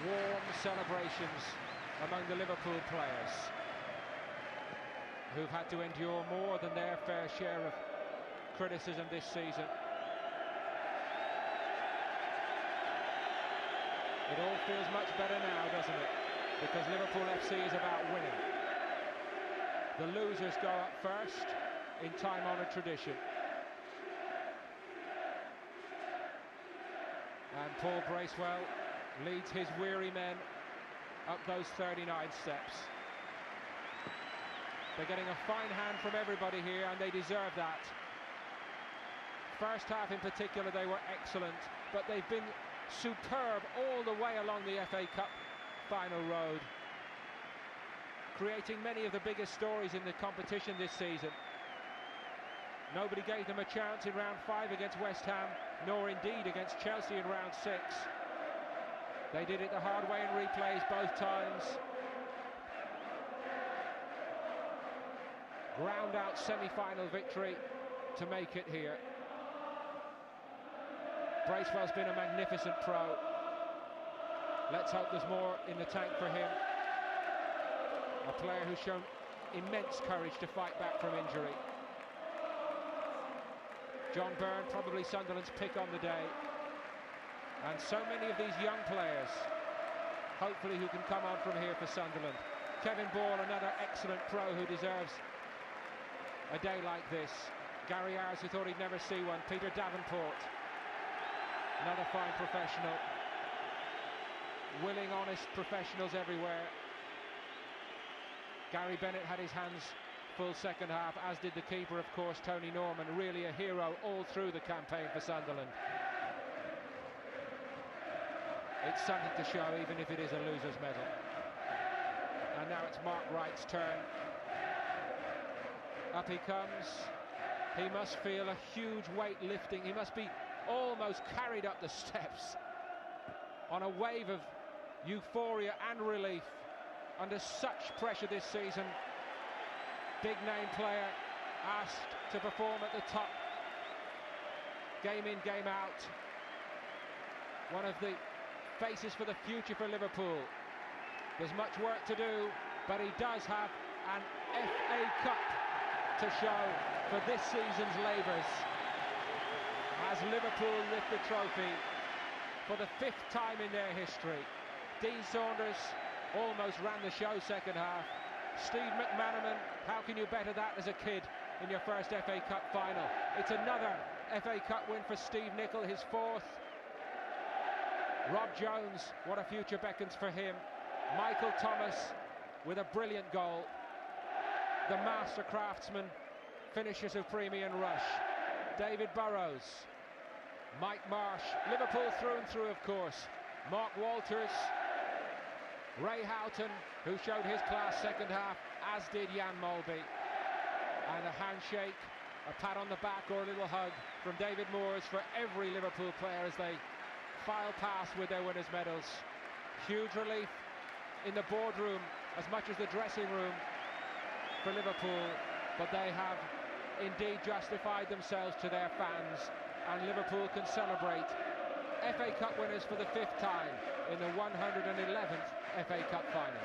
S1: warm celebrations among the Liverpool players, who've had to endure more than their fair share of criticism this season. It all feels much better now, doesn't it? Because Liverpool FC is about winning. The losers go up first in time-honoured tradition. And Paul Bracewell leads his weary men up those 39 steps. They're getting a fine hand from everybody here, and they deserve that. First half in particular, they were excellent, but they've been superb all the way along the FA Cup final road, creating many of the biggest stories in the competition this season. Nobody gave them a chance in round 5 against West Ham, nor indeed against Chelsea in round 6. They did it the hard way in replays both times. Ground out semi-final victory to make it here. Bracewell's been a magnificent pro. Let's hope there's more in the tank for him. A player who's shown immense courage to fight back from injury. John Byrne, probably Sunderland's pick on the day. And so many of these young players, hopefully, who can come on from here for Sunderland. Kevin Ball, another excellent pro who deserves a day like this. Gary Ayres, who thought he'd never see one. Peter Davenport, another fine professional. Willing, honest professionals everywhere. Gary Bennett had his hands full second half, as did the keeper, of course, Tony Norman. Really a hero all through the campaign for Sunderland. It's something to show, even if it is a loser's medal. And now it's Mark Wright's turn. Up he comes. He must feel a huge weight lifting. He must be almost carried up the steps on a wave of euphoria and relief under such pressure this season. Big name player asked to perform at the top, game in, game out. One of the faces for the future for Liverpool. There's much work to do, but he does have an FA Cup to show for this season's labours as Liverpool lift the trophy for the 5th time in their history. Dean Saunders almost ran the show second half. Steve McManaman, how can you better that as a kid in your first FA Cup final? It's another FA Cup win for Steve Nicol, his 4th. Rob Jones, what a future beckons for him. Michael Thomas with a brilliant goal. The master craftsman finishes of Premium Rush. David Burrows, Mike Marsh, Liverpool through and through, of course. Mark Walters, Ray Houghton, who showed his class second half, as did Jan Molby. And a handshake, a pat on the back or a little hug from David Moores for every Liverpool player as they file past with their winners' medals. Huge relief in the boardroom as much as the dressing room for Liverpool, but they have indeed justified themselves to their fans, and Liverpool can celebrate FA Cup winners for the 5th time in the 111th FA Cup final.